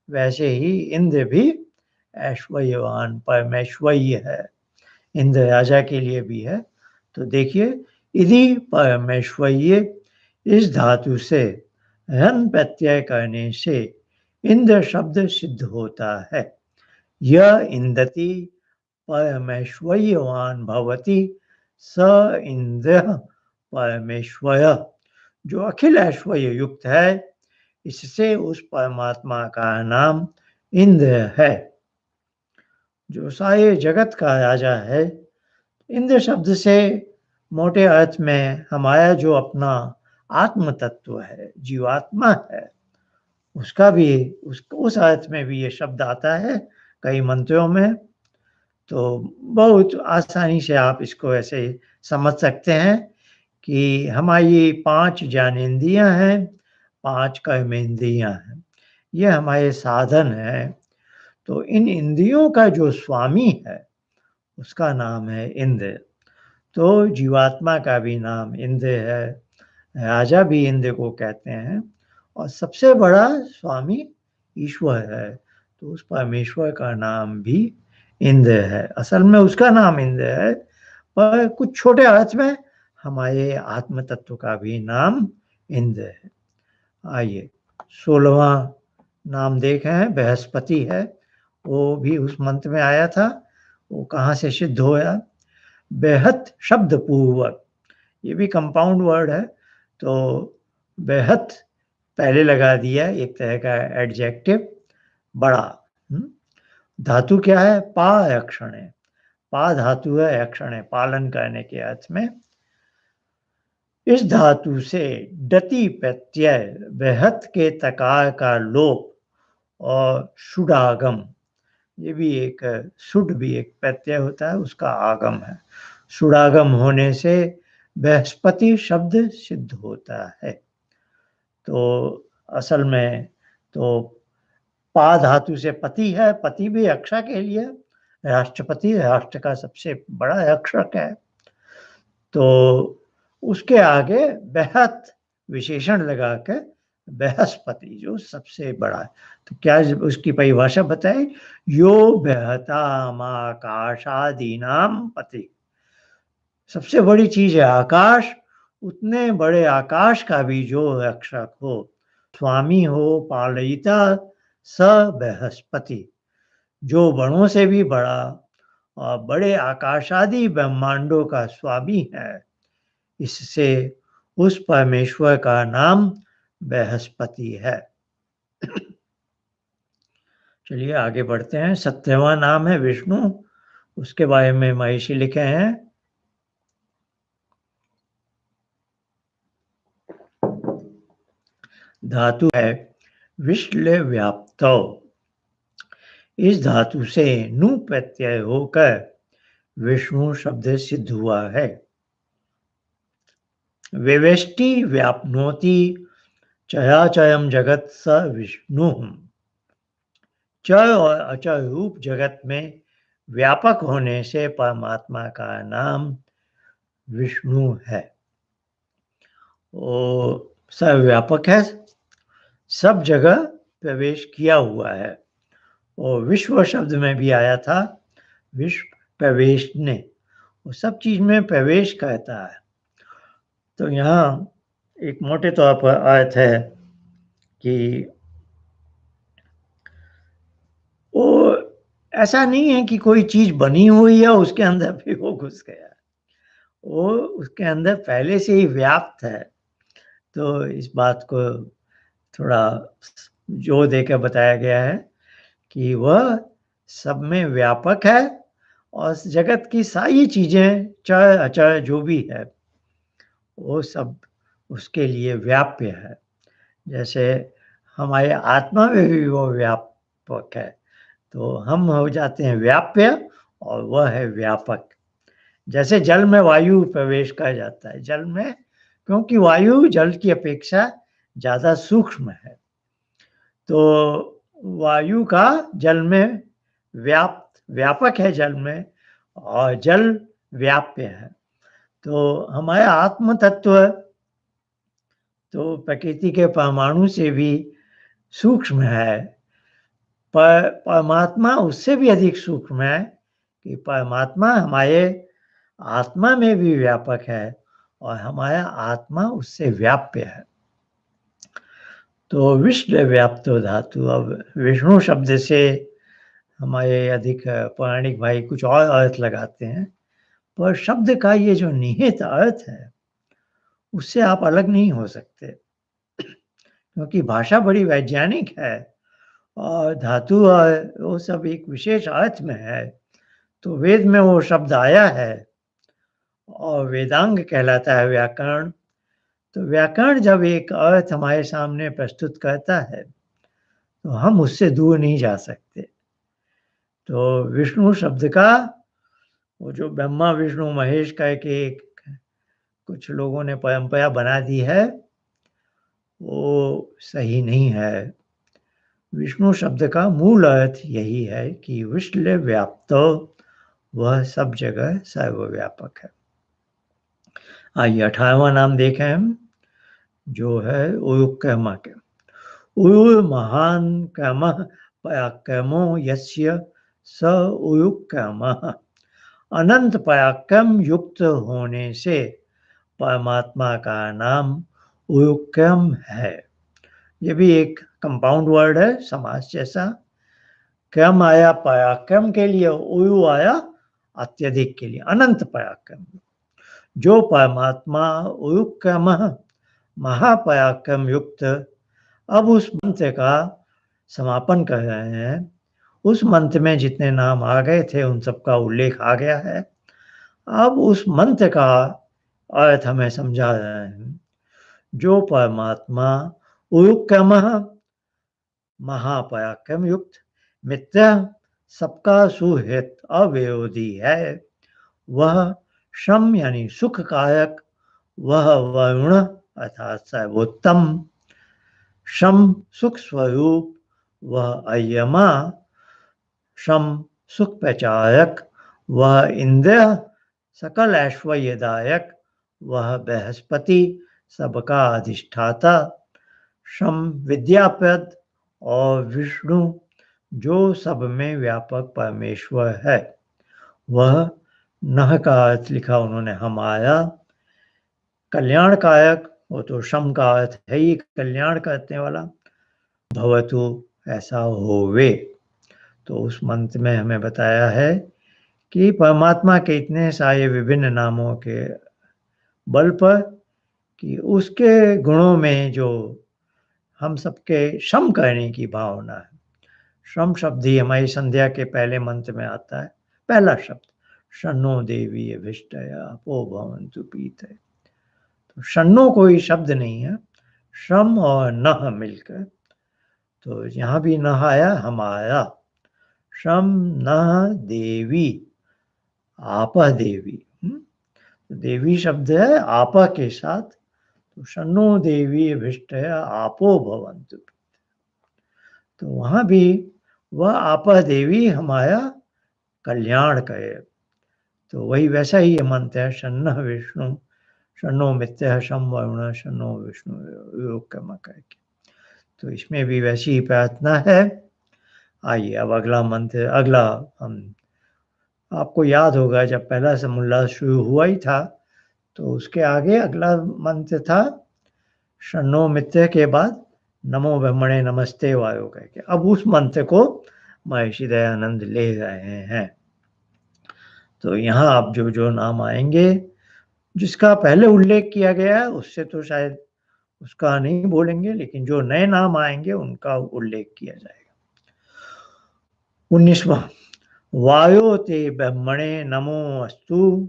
वैसे ही इंद्र भी ऐश्वर्यवान परमेश्वर्य है, इंद्र राजा के लिए भी है। तो देखिए, इधि परमेश्वर्ये, इस धातु से रन प्रत्यय करने से इंद्र शब्द सिद्ध होता है। यह इंदति परमेश्वर्यवान भवति स इंद्र परमेश्वर, जो अखिल ऐश्वर्य युक्त है, इससे उस परमात्मा का नाम इंद्र है, जो सारे जगत का राजा है। इंद्र शब्द से मोटे अर्थ में हमारा जो अपना आत्म तत्व है, जीवात्मा है, उसका भी उस अर्थ में भी ये शब्द आता है कई मंत्रों में। तो बहुत आसानी से आप इसको ऐसे समझ सकते हैं कि हमारी 5 ज्ञानेंद्रियां हैं, 5 कर्मेंद्रियां हैं, ये हमारे साधन हैं। तो इन इंद्रियों का जो स्वामी है उसका नाम है इंद्र। तो जीवात्मा का भी नाम इंद्र है, राजा भी इंद्र को कहते हैं, और सबसे बड़ा स्वामी ईश्वर है, तो उस परमेश्वर का नाम भी इंद्र है। असल में उसका नाम इंद्र है, पर कुछ छोटे अर्थ में हमारे आत्म तत्व का भी नाम इंद्र है। आइए 16वां नाम देख रहे हैं, बृहस्पति है, वो भी उस मंत्र में आया था। वो कहाँ से सिद्ध होया? बेहत शब्द पूर्वक, ये भी कंपाउंड वर्ड है। तो बेहत पहले लगा दिया, एक तरह का एडजेक्टिव, बड़ा। धातु क्या है? पा अक्षण है, पा धातु है, अक्षण है, पालन करने के अर्थ में। इस धातु से डति प्रत्यय, बेहत के तकार का लोप और शुडागम, ये भी एक शुड भी एक प्रत्यय होता है, उसका आगम है। शुडागम होने से बृहस्पति शब्द सिद्ध होता है। तो असल में तो पा धातु से पति है, पति भी अक्षर के लिए राष्ट्रपति, राष्ट्र का सबसे बड़ा अक्षर है। तो उसके आगे बेहत विशेषण लगा के बृहस्पति जो सबसे बड़ा है। तो क्या उसकी परिभाषा बताए? यो बृहताम आकाशादीनाम पति, सबसे बड़ी चीज है आकाश, उतने बड़े आकाश का भी जो रक्षक हो, स्वामी हो, पालयिता स बृहस्पति, जो बड़ों से भी बड़ा और बड़े आकाशादि ब्रह्मांडों का स्वामी है, इससे उस परमेश्वर का नाम बृहस्पति है। चलिए आगे बढ़ते हैं। 17वां नाम है विष्णु, उसके बारे में महर्षि लिखे हैं। धातु है विश्ले व्याप्तो, इस धातु से नु प्रत्यय होकर विष्णु शब्द सिद्ध हुआ है। व्यवेष्टि व्याप्नोति चराचरम जगत स विष्णु, चर और अचर रूप जगत में व्यापक होने से परमात्मा का नाम विष्णु है। वो सर्वव्यापक है, सब जगह प्रवेश किया हुआ है। और विश्व शब्द में भी आया था, विश्व प्रवेश ने, वो सब चीज में प्रवेश करता है। तो यहाँ एक मोटे तौर पर अर्थ है कि वो ऐसा नहीं है कि कोई चीज बनी हुई है उसके अंदर भी वो घुस गया, वो उसके अंदर पहले से ही व्याप्त है। तो इस बात को थोड़ा जोर देकर बताया गया है कि वह सब में व्यापक है और जगत की सारी चीजें, चर अचर जो भी है, वो सब उसके लिए व्याप्य है। जैसे हमारे आत्मा में भी वो व्यापक है, तो हम हो जाते हैं व्याप्य और वह है व्यापक। जैसे जल में वायु प्रवेश कर जाता है, जल में, क्योंकि वायु जल की अपेक्षा ज्यादा सूक्ष्म है, तो वायु का जल में व्यापक है जल में, और जल व्याप्य है। तो हमारा आत्म तत्व तो प्रकृति के परमाणु से भी सूक्ष्म है, पर परमात्मा उससे भी अधिक सूक्ष्म है कि परमात्मा हमारे आत्मा में भी व्यापक है और हमारा आत्मा उससे व्याप्य है। तो विश्व व्याप्तो धातु, अब विष्णु शब्द से हमारे अधिक पौराणिक भाई कुछ और अर्थ लगाते हैं, पर शब्द का ये जो निहित अर्थ है उससे आप अलग नहीं हो सकते, क्योंकि भाषा बड़ी वैज्ञानिक है और धातु और वो सब एक विशेष अर्थ में है। तो वेद में वो शब्द आया है और वेदांग कहलाता है व्याकरण। तो व्याकरण जब एक अर्थ हमारे सामने प्रस्तुत करता है तो हम उससे दूर नहीं जा सकते। तो विष्णु शब्द का वो जो ब्रह्मा विष्णु महेश कह के कुछ लोगों ने परंपरा बना दी है, वो सही नहीं है। विष्णु शब्द का मूल अर्थ यही है कि विश्व व्याप्त, वह सब जगह सर्वव्यापक है। आइए 18वां नाम देखें हम, जो है उरुक्रम के। उरुर महान क्रम पराक्रमो यस्य स उरुक्रम, अनंत पराक्रम युक्त होने से परमात्मा का नाम उरुक्रम है। ये भी एक कंपाउंड वर्ड है, समास जैसा। क्रम आया पराक्रम के लिए, उरु आया अत्यधिक के लिए, अनंत पराक्रम। जो परमात्मा उरुक्रम महापराक्रम युक्त अब उस मंत्र का समापन कर रहे हैं। उस मंत्र में जितने नाम आ गए थे उन सबका उल्लेख आ गया है। अब उस मंत्र का अर्थ हमें समझा रहे हैं। जो परमात्मा उरुक्रमः महापराक्रम युक्त मित्र सबका सुहित अविरोधी है, वह शम यानी सुखकारक, वह वरुण अर्थात सर्वोत्तम, शम सुख स्वरूप, वह अयमा शम सुख प्रचारक, वह इंद्र सकल ऐश्वर्यदायक, वह बृहस्पति सबका अधिष्ठाता, शम विद्याप्रद और विष्णु जो सब में व्यापक परमेश्वर है। वह नह का अर्थ लिखा उन्होंने हमारा, कल्याणकारक वो तो शम का अर्थ है ही कल्याण करने वाला, भवतु ऐसा होवे। तो उस मंत्र में हमें बताया है कि परमात्मा के इतने सारे विभिन्न नामों के बल पर कि उसके गुणों में जो हम सबके शम करने की भावना है। शम शब्द ही हमारी संध्या के पहले मंत्र में आता है, पहला शब्द शन्नो देवी अभिष्टया अपो भवन्तु पीते। तो शन्नो कोई शब्द नहीं है, श्रम और नह मिलकर। तो यहाँ भी नह आया हमारा, शम नह देवी आपा देवी। देवी शब्द है आपा के साथ, तो शन्नो देवी अभिष्टया आपो भवन्तु। तो वहां भी वह आपा देवी हमारा कल्याण करे। तो वही वैसा ही ये मंत्र है, शन्न विष्णु शन्नो मित्र शम वरुण शन्नो विष्णु योग करके। तो इसमें भी वैसी ही प्रार्थना है। आइए अब अगला मंत्र, अगला हम आपको याद होगा जब पहला समुल्लास शुरू हुआ ही था तो उसके आगे अगला मंत्र था शन्नो मित्र के बाद नमो ब्रह्मणे नमस्ते वायो करके। अब उस मंत्र को महर्षि दयानंद ले रहे हैं। तो यहाँ आप जो जो नाम आएंगे जिसका पहले उल्लेख किया गया है उससे तो शायद उसका नहीं बोलेंगे, लेकिन जो नए नाम आएंगे उनका उल्लेख किया जाएगा। 19वां वायो ते ब्रह्मणे नमो अस्तु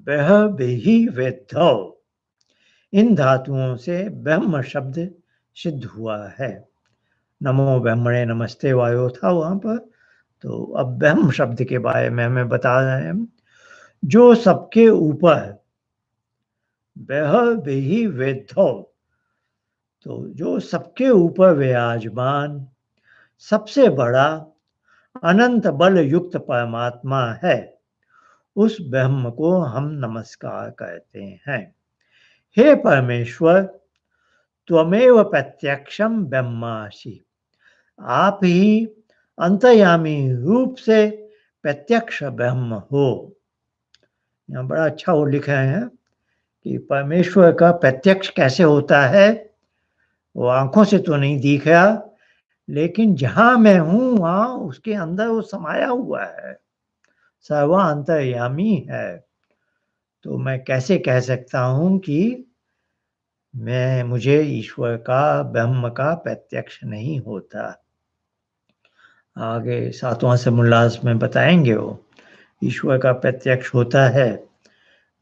बह बेही वेद्धौ। इन धातुओं से ब्रह्म शब्द सिद्ध हुआ है। नमो ब्रह्मणे नमस्ते वायो था वहां पर, तो अब ब्रह्म शब्द के बारे में हमें बता रहे हैं। जो सबके ऊपर बह बेही वेद्धौ, तो जो सबके ऊपर विराजमान सबसे बड़ा अनंत बल युक्त परमात्मा है, उस ब्रह्म को हम नमस्कार कहते हैं। हे परमेश्वर, त्वमेव प्रत्यक्षम ब्रह्मासि, आप ही अंतर्यामी रूप से प्रत्यक्ष ब्रह्म हो। यहाँ बड़ा अच्छा वो लिख रहे हैं कि परमेश्वर का प्रत्यक्ष कैसे होता है। वो आंखों से तो नहीं दिख रहा, लेकिन जहां मैं हूं वहां उसके अंदर वो समाया हुआ है, सर्वा अंतर्यामी है। तो मैं कैसे कह सकता हूं कि मुझे ईश्वर का ब्रह्म का प्रत्यक्ष नहीं होता। आगे 7वां समुल्लास में बताएंगे वो ईश्वर का प्रत्यक्ष होता है।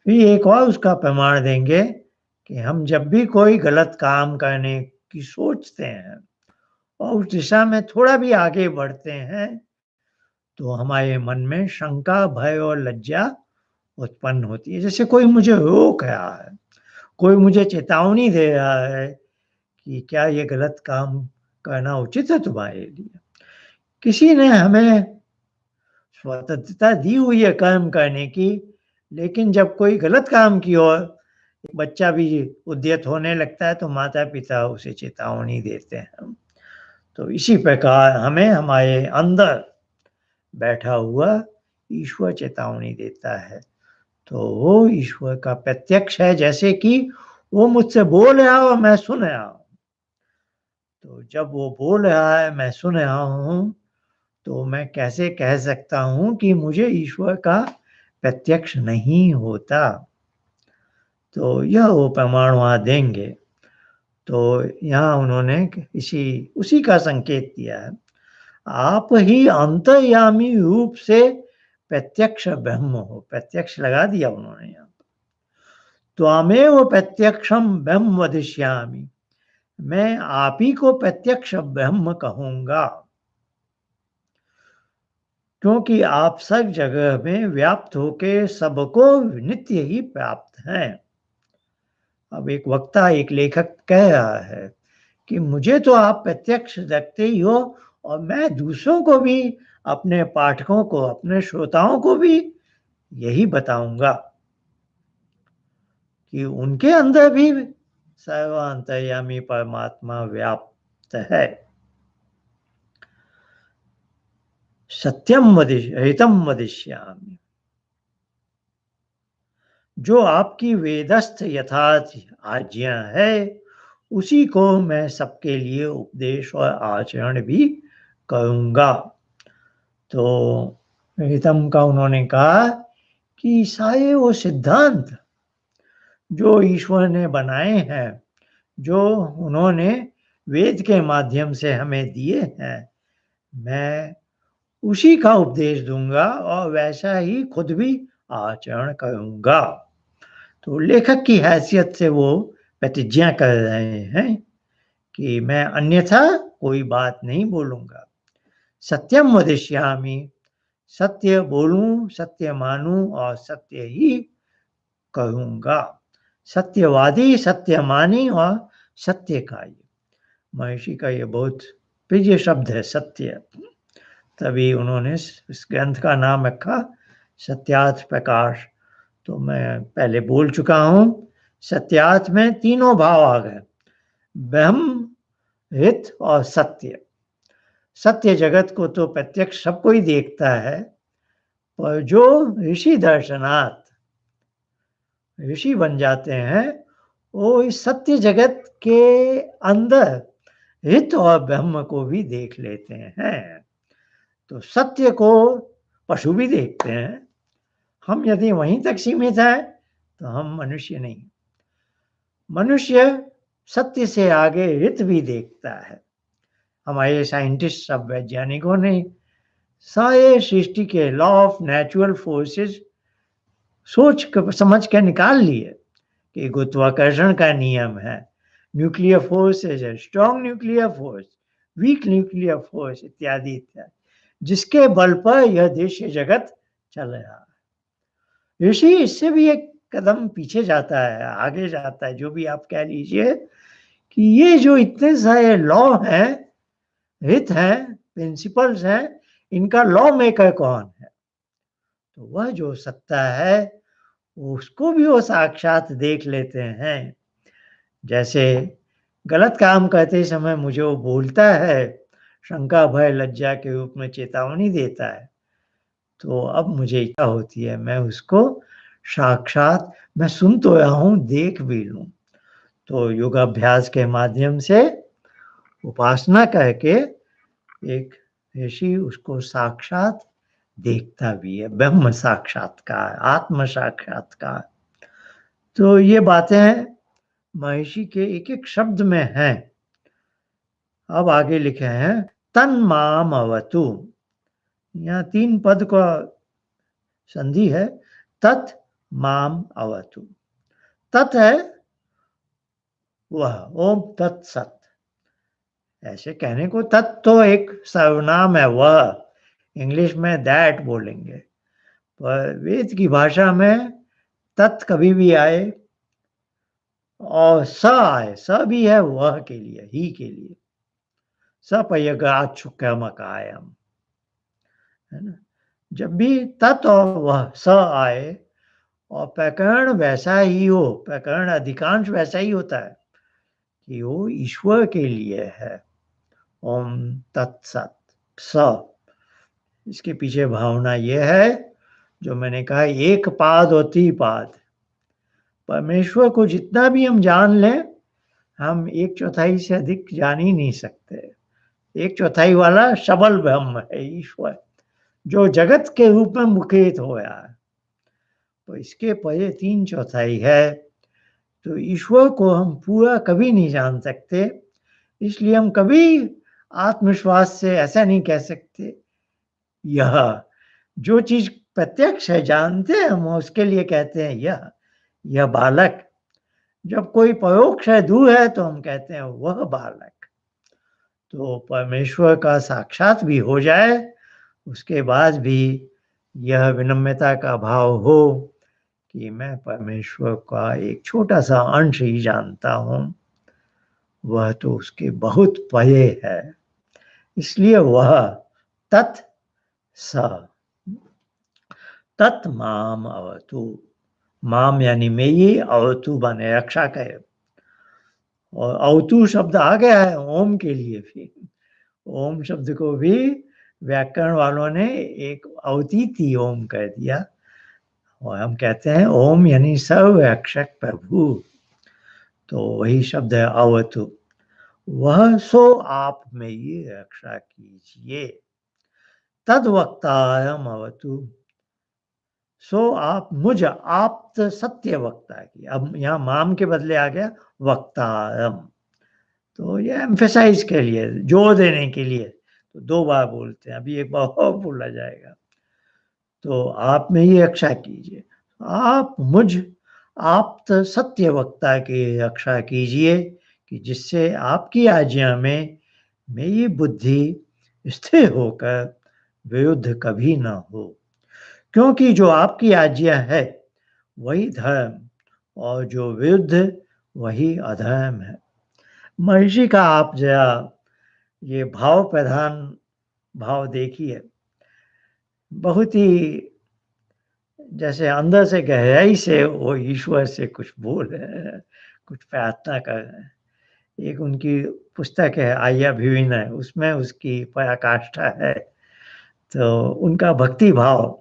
फिर एक और उसका प्रमाण देंगे कि हम जब भी कोई गलत काम करने की सोचते हैं और उस दिशा में थोड़ा भी आगे बढ़ते हैं तो हमारे मन में शंका, भय और लज्जा उत्पन्न होती है। जैसे कोई मुझे रोक रहा है, कोई मुझे चेतावनी दे रहा है कि क्या ये गलत काम करना उचित है तुम्हारे लिए। किसी ने हमें स्वतंत्रता दी हुई है कर्म करने की, लेकिन जब कोई गलत काम की ओर बच्चा भी उद्यत होने लगता है तो माता पिता उसे चेतावनी देते हैं। तो इसी प्रकार हमें हमारे अंदर बैठा हुआ ईश्वर चेतावनी देता है। तो वो ईश्वर का प्रत्यक्ष है, जैसे कि वो मुझसे बोल रहा और मैं सुन रहा हूं। तो जब वो बोल रहा है मैं सुन रहा हूं, तो मैं कैसे कह सकता हूं कि मुझे ईश्वर का प्रत्यक्ष नहीं होता। तो यह वो प्रमाण वहां देंगे। तो यहाँ उन्होंने उसी का संकेत दिया है। आप ही अंतर्यामी रूप से प्रत्यक्ष ब्रह्म हो, प्रत्यक्ष लगा दिया उन्होंने यहाँ। त्वामेव प्रत्यक्षम ब्रह्म वदिष्यामि, मैं आप ही को प्रत्यक्ष ब्रह्म कहूंगा, क्योंकि आप सब जगह में व्याप्त होके सबको नित्य ही प्राप्त हैं। अब एक वक्ता, एक लेखक कह रहा है कि मुझे तो आप प्रत्यक्ष देखते ही हो, और मैं दूसरों को भी, अपने पाठकों को, अपने श्रोताओं को भी यही बताऊंगा कि उनके अंदर भी सर्वांतर्यामी परमात्मा व्याप्त है। सत्यम हितम वदिष्यामि, जो आपकी वेदस्थ यथार्थ आज्ञा है उसी को मैं सबके लिए उपदेश और आचरण भी करूंगा। तो हितम का उन्होंने कहा कि सारे वो सिद्धांत जो ईश्वर ने बनाए हैं, जो उन्होंने वेद के माध्यम से हमें दिए हैं, मैं उसी का उपदेश दूंगा और वैसा ही खुद भी आचरण करूंगा। तो लेखक की हैसियत से वो प्रतिज्ञा कर रहे हैं कि मैं अन्यथा कोई बात नहीं बोलूंगा। सत्यम वदिष्यामि, सत्य बोलूं, सत्य मानूं और सत्य ही कहूंगा। सत्यवादी, सत्यमानी और सत्य का, महर्षि का ये बहुत प्रिय शब्द है, सत्य। तभी उन्होंने इस ग्रंथ का नाम रखा सत्यार्थ प्रकाश। तो मैं पहले बोल चुका हूं, सत्यार्थ में तीनों भाव आ गए, ब्रह्म, हित और सत्य। सत्य जगत को तो प्रत्यक्ष सबको ही देखता है, पर जो ऋषि दर्शनार्थ ऋषि बन जाते हैं, वो इस सत्य जगत के अंदर हित और ब्रह्म को भी देख लेते हैं। तो सत्य को पशु भी देखते हैं, हम यदि वहीं तक सीमित हैं तो हम मनुष्य नहीं। मनुष्य सत्य से आगे हित भी देखता है। हमारे साइंटिस्ट, सब वैज्ञानिकों ने सारे सृष्टि के लॉ ऑफ नेचुरल फोर्सेस सोच समझ कर निकाल लिए कि गुरुत्वाकर्षण का नियम है, न्यूक्लियर फोर्स है, strong nuclear force, weak nuclear force इत्यादि इत्यादि, जिसके बल पर यह दृश्य जगत चल रहा है। ऋषि इससे भी एक कदम पीछे जाता है, आगे जाता है, जो भी आप कह लीजिए, कि ये जो इतने सारे लॉ हैं, हित हैं, प्रिंसिपल्स हैं, इनका लॉ मेकर कौन है? तो वह जो सत्ता है उसको भी वो साक्षात देख लेते हैं। जैसे गलत काम करते समय मुझे वो बोलता है, शंका भय लज्जा के रूप में चेतावनी देता है, तो अब मुझे इच्छा होती है मैं उसको साक्षात, मैं सुन तो रहा हूँ, देख भी लूं। तो योगाभ्यास के माध्यम से, उपासना करके एक ऋषि उसको साक्षात देखता भी है, ब्रह्म साक्षात्कार, आत्म साक्षात्कार। तो ये बातें महर्षि के एक एक शब्द में हैं। अब आगे लिखे हैं, तन माम अवतु, यहाँ 3 पद का संधि है, तत् माम अवतु। तत् है वह, ओम तत्सत, ऐसे कहने को तत् तो एक सर्वनाम है, वह इंग्लिश में दैट बोलेंगे, पर वेद की भाषा में तत् कभी भी आए और स आए, स भी है वह के लिए, ही के लिए, सपयगाच्छुकमकायम, है ना। जब भी तत् और वह स आए और प्रकरण वैसा ही हो, प्रकरण अधिकांश वैसा ही होता है कि वो ईश्वर के लिए है, ओम तत्सत स। इसके पीछे भावना यह है, जो मैंने कहा, एक पाद और त्रिपाद। परमेश्वर को जितना भी हम जान लें, हम 1/4 से अधिक जान ही नहीं सकते। 1/4 वाला सबल ब्रह्म है ईश्वर, जो जगत के रूप में मुखरित हो रहा है। तो इसके परे 3/4 है तो ईश्वर को हम पूरा कभी नहीं जान सकते, इसलिए हम कभी आत्मविश्वास से ऐसा नहीं कह सकते। यह जो चीज प्रत्यक्ष है, जानते हैं हम, उसके लिए कहते हैं यह बालक। जब कोई परोक्ष है, दूर है, तो हम कहते हैं वह बालक। तो परमेश्वर का साक्षात भी हो जाए, उसके बाद भी यह विनम्रता का भाव हो कि मैं परमेश्वर का एक छोटा सा अंश ही जानता हूं, वह तो उसके बहुत परे है। इसलिए वह तत् स तत् माम अवतु, माम यानी मेरी, अवतु माने रक्षा करे। और अवतु शब्द आ गया है ओम के लिए भी। ओम शब्द को भी व्याकरण वालों ने एक अवतीति ओम कह दिया, और हम कहते हैं ओम यानी सर्व रक्षक प्रभु। तो वही शब्द है अवतु। वह सो आप में ये रक्षा कीजिए। तद वक्तायम अवतु, सो आप मुझ आप्त सत्य वक्ता की। अब यहाँ माम के बदले आ गया वक्तायम, तो ये एम्फेसाइज के लिए, जोर देने के लिए, तो 2 बार बोलते हैं, अभी एक बार और बोला जाएगा। तो आप में ही रक्षा कीजिए, आप मुझ आप्त सत्य वक्ता की रक्षा कीजिए, कि जिससे आपकी आज्ञा में मेरी बुद्धि स्थिर होकर विरुद्ध कभी ना हो। क्योंकि जो आपकी आज्ञा है वही धर्म, और जो विरुद्ध वही अधर्म है। महर्षि का आप जरा ये भाव प्रधान भाव देखिए, बहुत ही जैसे अंदर से गहराई से वो ईश्वर से कुछ बोल रहे हैं, कुछ प्रार्थना कर रहे हैं। एक उनकी पुस्तक है आर्या भिविनय, उसमें उसकी पराकाष्ठा है। तो उनका भक्ति भाव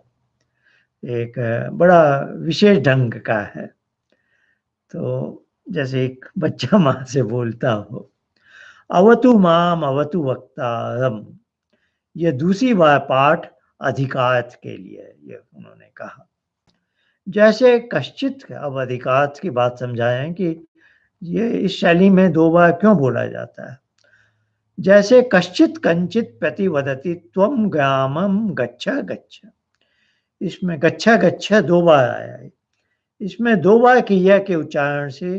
एक बड़ा विशेष ढंग का है। तो जैसे एक बच्चा माँ से बोलता हो, अवतु माम अवतु वक्तारम। ये दूसरी बार पाठ अधिकार्थ के लिए ये उन्होंने कहा। जैसे कश्चित, अब अधिकार्थ की बात समझाएं कि ये इस शैली में 2 बार क्यों बोला जाता है। जैसे कश्चित कंचित प्रतिवदति त्वम ग्रामम गच्छ गच्छ, इसमें गच्छा गच्छ 2 बार आया है। इसमें 2 बार क्रिया के उच्चारण से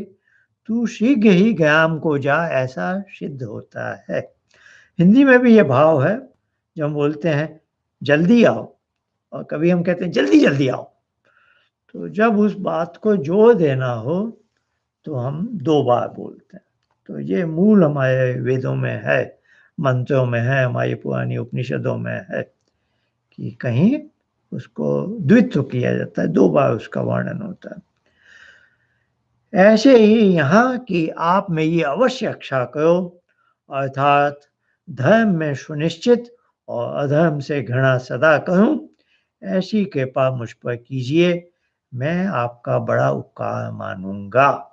तू शीघ्र ही ग्राम को जा, ऐसा सिद्ध होता है। हिंदी में भी ये भाव है, जब हम बोलते हैं जल्दी आओ, और कभी हम कहते हैं जल्दी जल्दी आओ। तो जब उस बात को जोर देना हो तो हम 2 बार बोलते हैं। तो ये मूल हमारे वेदों में है, मंत्रों में है, हमारी पुरानी उपनिषदों में है कि कहीं उसको द्वित्व किया जाता है, 2 बार उसका वर्णन होता है। ऐसे ही यहाँ की आप में ये अवश्य रक्षा करो, अर्थात धर्म में सुनिश्चित और अधर्म से घृणा सदा करूं, ऐसी कृपा मुझ पर कीजिए, मैं आपका बड़ा उपकार मानूंगा।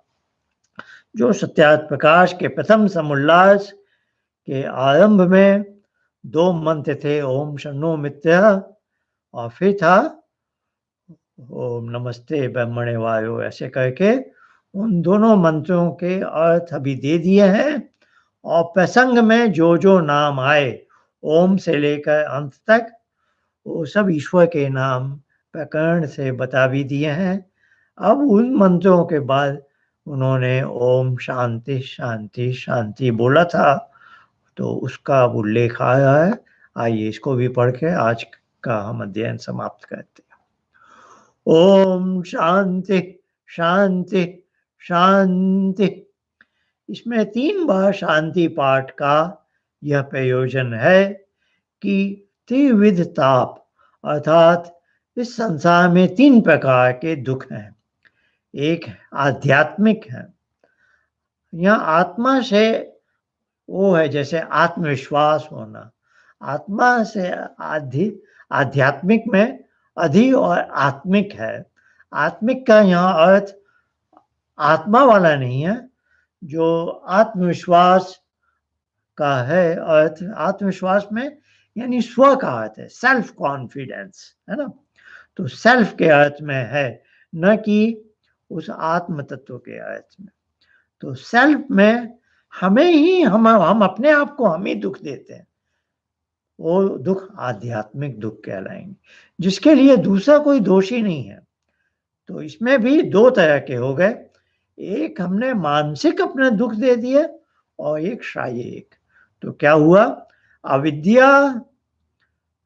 जो सत्यार्थ प्रकाश के प्रथम समुल्लास के आरंभ में 2 मंत्र थे, ओम शन्नो मित्रः, और फिर था ओम नमस्ते ब्रह्मणे वायो, ऐसे करके उन दोनों मंत्रों के अर्थ अभी दे दिए हैं। और प्रसंग में जो जो नाम आए ओम से लेकर अंत तक, वो सब ईश्वर के नाम प्रकरण से बता भी दिए हैं। अब उन मंत्रों के बाद उन्होंने ओम शांति शांति शांति बोला था, तो उसका उल्लेख आया है। आइए इसको भी पढ़ के आज का हम अध्ययन समाप्त करते हैं। ओम शांति शांति शांति। इसमें 3 बार शांति पाठ का यह प्रयोजन है कि त्रिविध ताप, अर्थात इस संसार में 3 प्रकार के दुख हैं। एक आध्यात्मिक है, यहाँ आत्मा से वो है जैसे आत्मविश्वास होना। आत्मा से आध्यात्मिक में अधि और आत्मिक है। आत्मिक का यहाँ अर्थ आत्मा वाला नहीं है, जो आत्मविश्वास का है अर्थ। आत्मविश्वास में यानी स्व का अर्थ है, सेल्फ कॉन्फिडेंस, है ना। तो सेल्फ के अर्थ में है, न कि उस आत्म तत्व के आयत में। तो सेल्फ में हमें ही हम अपने आप को हम ही दुख देते हैं, वो दुख आध्यात्मिक दुख कहलाएंगे, जिसके लिए दूसरा कोई दोषी नहीं है। तो इसमें भी दो तरह के हो गए, एक हमने मानसिक अपने दुख दे दिए और एक शारीरिक। तो क्या हुआ, अविद्या,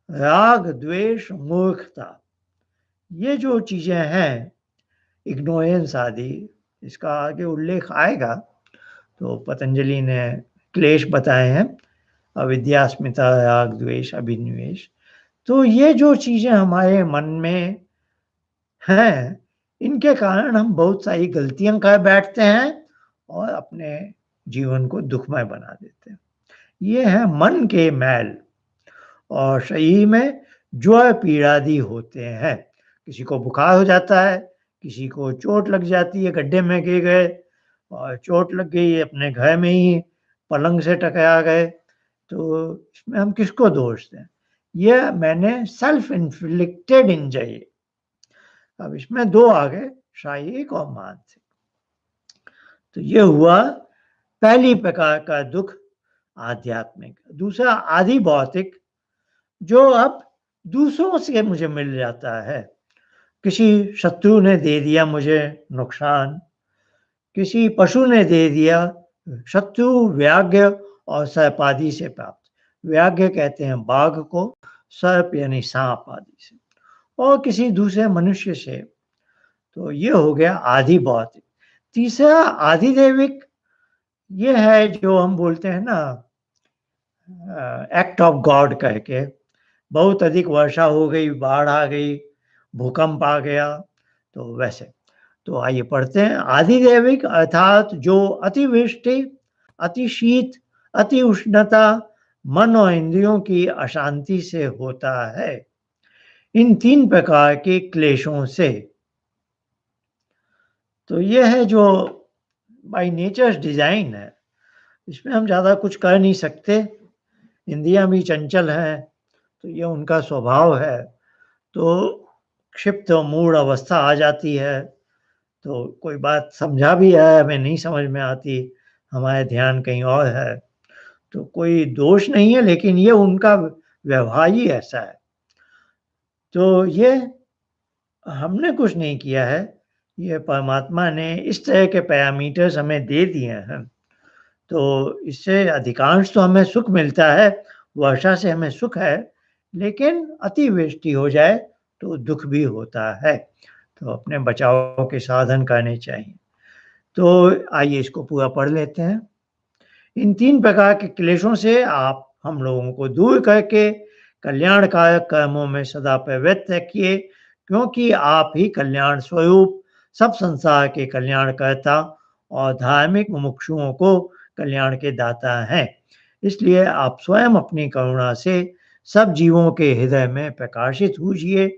राग, द्वेष, मूर्खता, ये जो चीजें हैं, इग्नोरेंस आदि, इसका आगे उल्लेख आएगा। तो पतंजलि ने क्लेश बताए हैं, अविद्या, अस्मिता, राग, द्वेष, अभिनिवेश। तो ये जो चीजें हमारे मन में हैं, इनके कारण हम बहुत सारी गलतियां कर बैठते हैं और अपने जीवन को दुखमय बना देते हैं। ये है मन के मैल, और शरीर में ज्वर पीड़ादि होते हैं। किसी को बुखार हो जाता है, किसी को चोट लग जाती है, गड्ढे में गिर गए और चोट लग गई, अपने घर में ही पलंग से टकरा गए, तो इसमें हम किसको दोष दें? ये मैंने सेल्फ इन्फ्लिक्टेड इंजरी। अब इसमें दो आ गए, शारीरिक और मानसिक। तो ये हुआ पहली प्रकार का दुख, आध्यात्मिक। दूसरा आदि भौतिक, जो अब दूसरों से मुझे मिल जाता है। किसी शत्रु ने दे दिया मुझे नुकसान, किसी पशु ने दे दिया। शत्रु व्याघ्र और सर्प आदि से प्राप्त, व्याघ्र कहते हैं बाघ को, सर्प यानी सांप आदि से, और किसी दूसरे मनुष्य से। तो ये हो गया आदि भौतिक। तीसरा आधिदैविक, ये है जो हम बोलते हैं ना, एक्ट ऑफ गॉड कह के, बहुत अधिक वर्षा हो गई, बाढ़ आ गई, भूकंप आ गया, तो वैसे। तो आइए पढ़ते हैं। आधिदैविक अर्थात जो अतिवृष्टि, अति शीत, अति उष्णता, मन और इंद्रियों की अशांति से होता है, इन तीन प्रकार के क्लेशों से। तो ये है जो बाय नेचर डिजाइन है, इसमें हम ज़्यादा कुछ कर नहीं सकते। इंद्रियां भी चंचल हैं, तो ये उनका स्वभाव है। तो क्षिप्त और मूढ़ अवस्था आ जाती है, तो कोई बात समझा भी है, हमें नहीं समझ में आती, हमारे ध्यान कहीं और है, तो कोई दोष नहीं है, लेकिन ये उनका व्यवहार ही ऐसा है। तो ये हमने कुछ नहीं किया है, ये परमात्मा ने इस तरह के पैरामीटर्स हमें दे दिए हैं। तो इससे अधिकांश तो हमें सुख मिलता है, वर्षा से हमें सुख है, लेकिन अतिवृष्टि हो जाए तो दुख भी होता है। तो अपने बचाव के साधन करने चाहिए। तो आइए इसको पूरा पढ़ लेते हैं। इन तीन प्रकार के क्लेशों से आप हम लोगों को दूर करके कल्याणकारक कर्मों में सदा प्रवृत्त रखिए, क्योंकि आप ही कल्याण स्वरूप सब संसार के कल्याणकर्ता और धार्मिक मुमुक्षुओं को कल्याण के दाता हैं। इसलिए आप स्वयं अपनी करुणा से सब जीवों के हृदय में प्रकाशित होइए,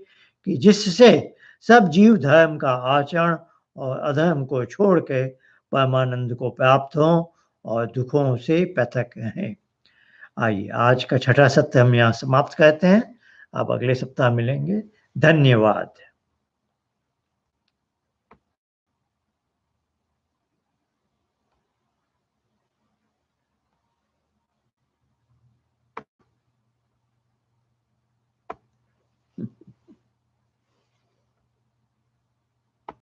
कि जिससे सब जीव धर्म का आचरण और अधर्म को छोड़ के परमानंद को प्राप्त हों और दुखों से पृथक रहें। आइए आज का छठा सत्र हम यहाँ समाप्त करते हैं। अब अगले सप्ताह मिलेंगे। धन्यवाद।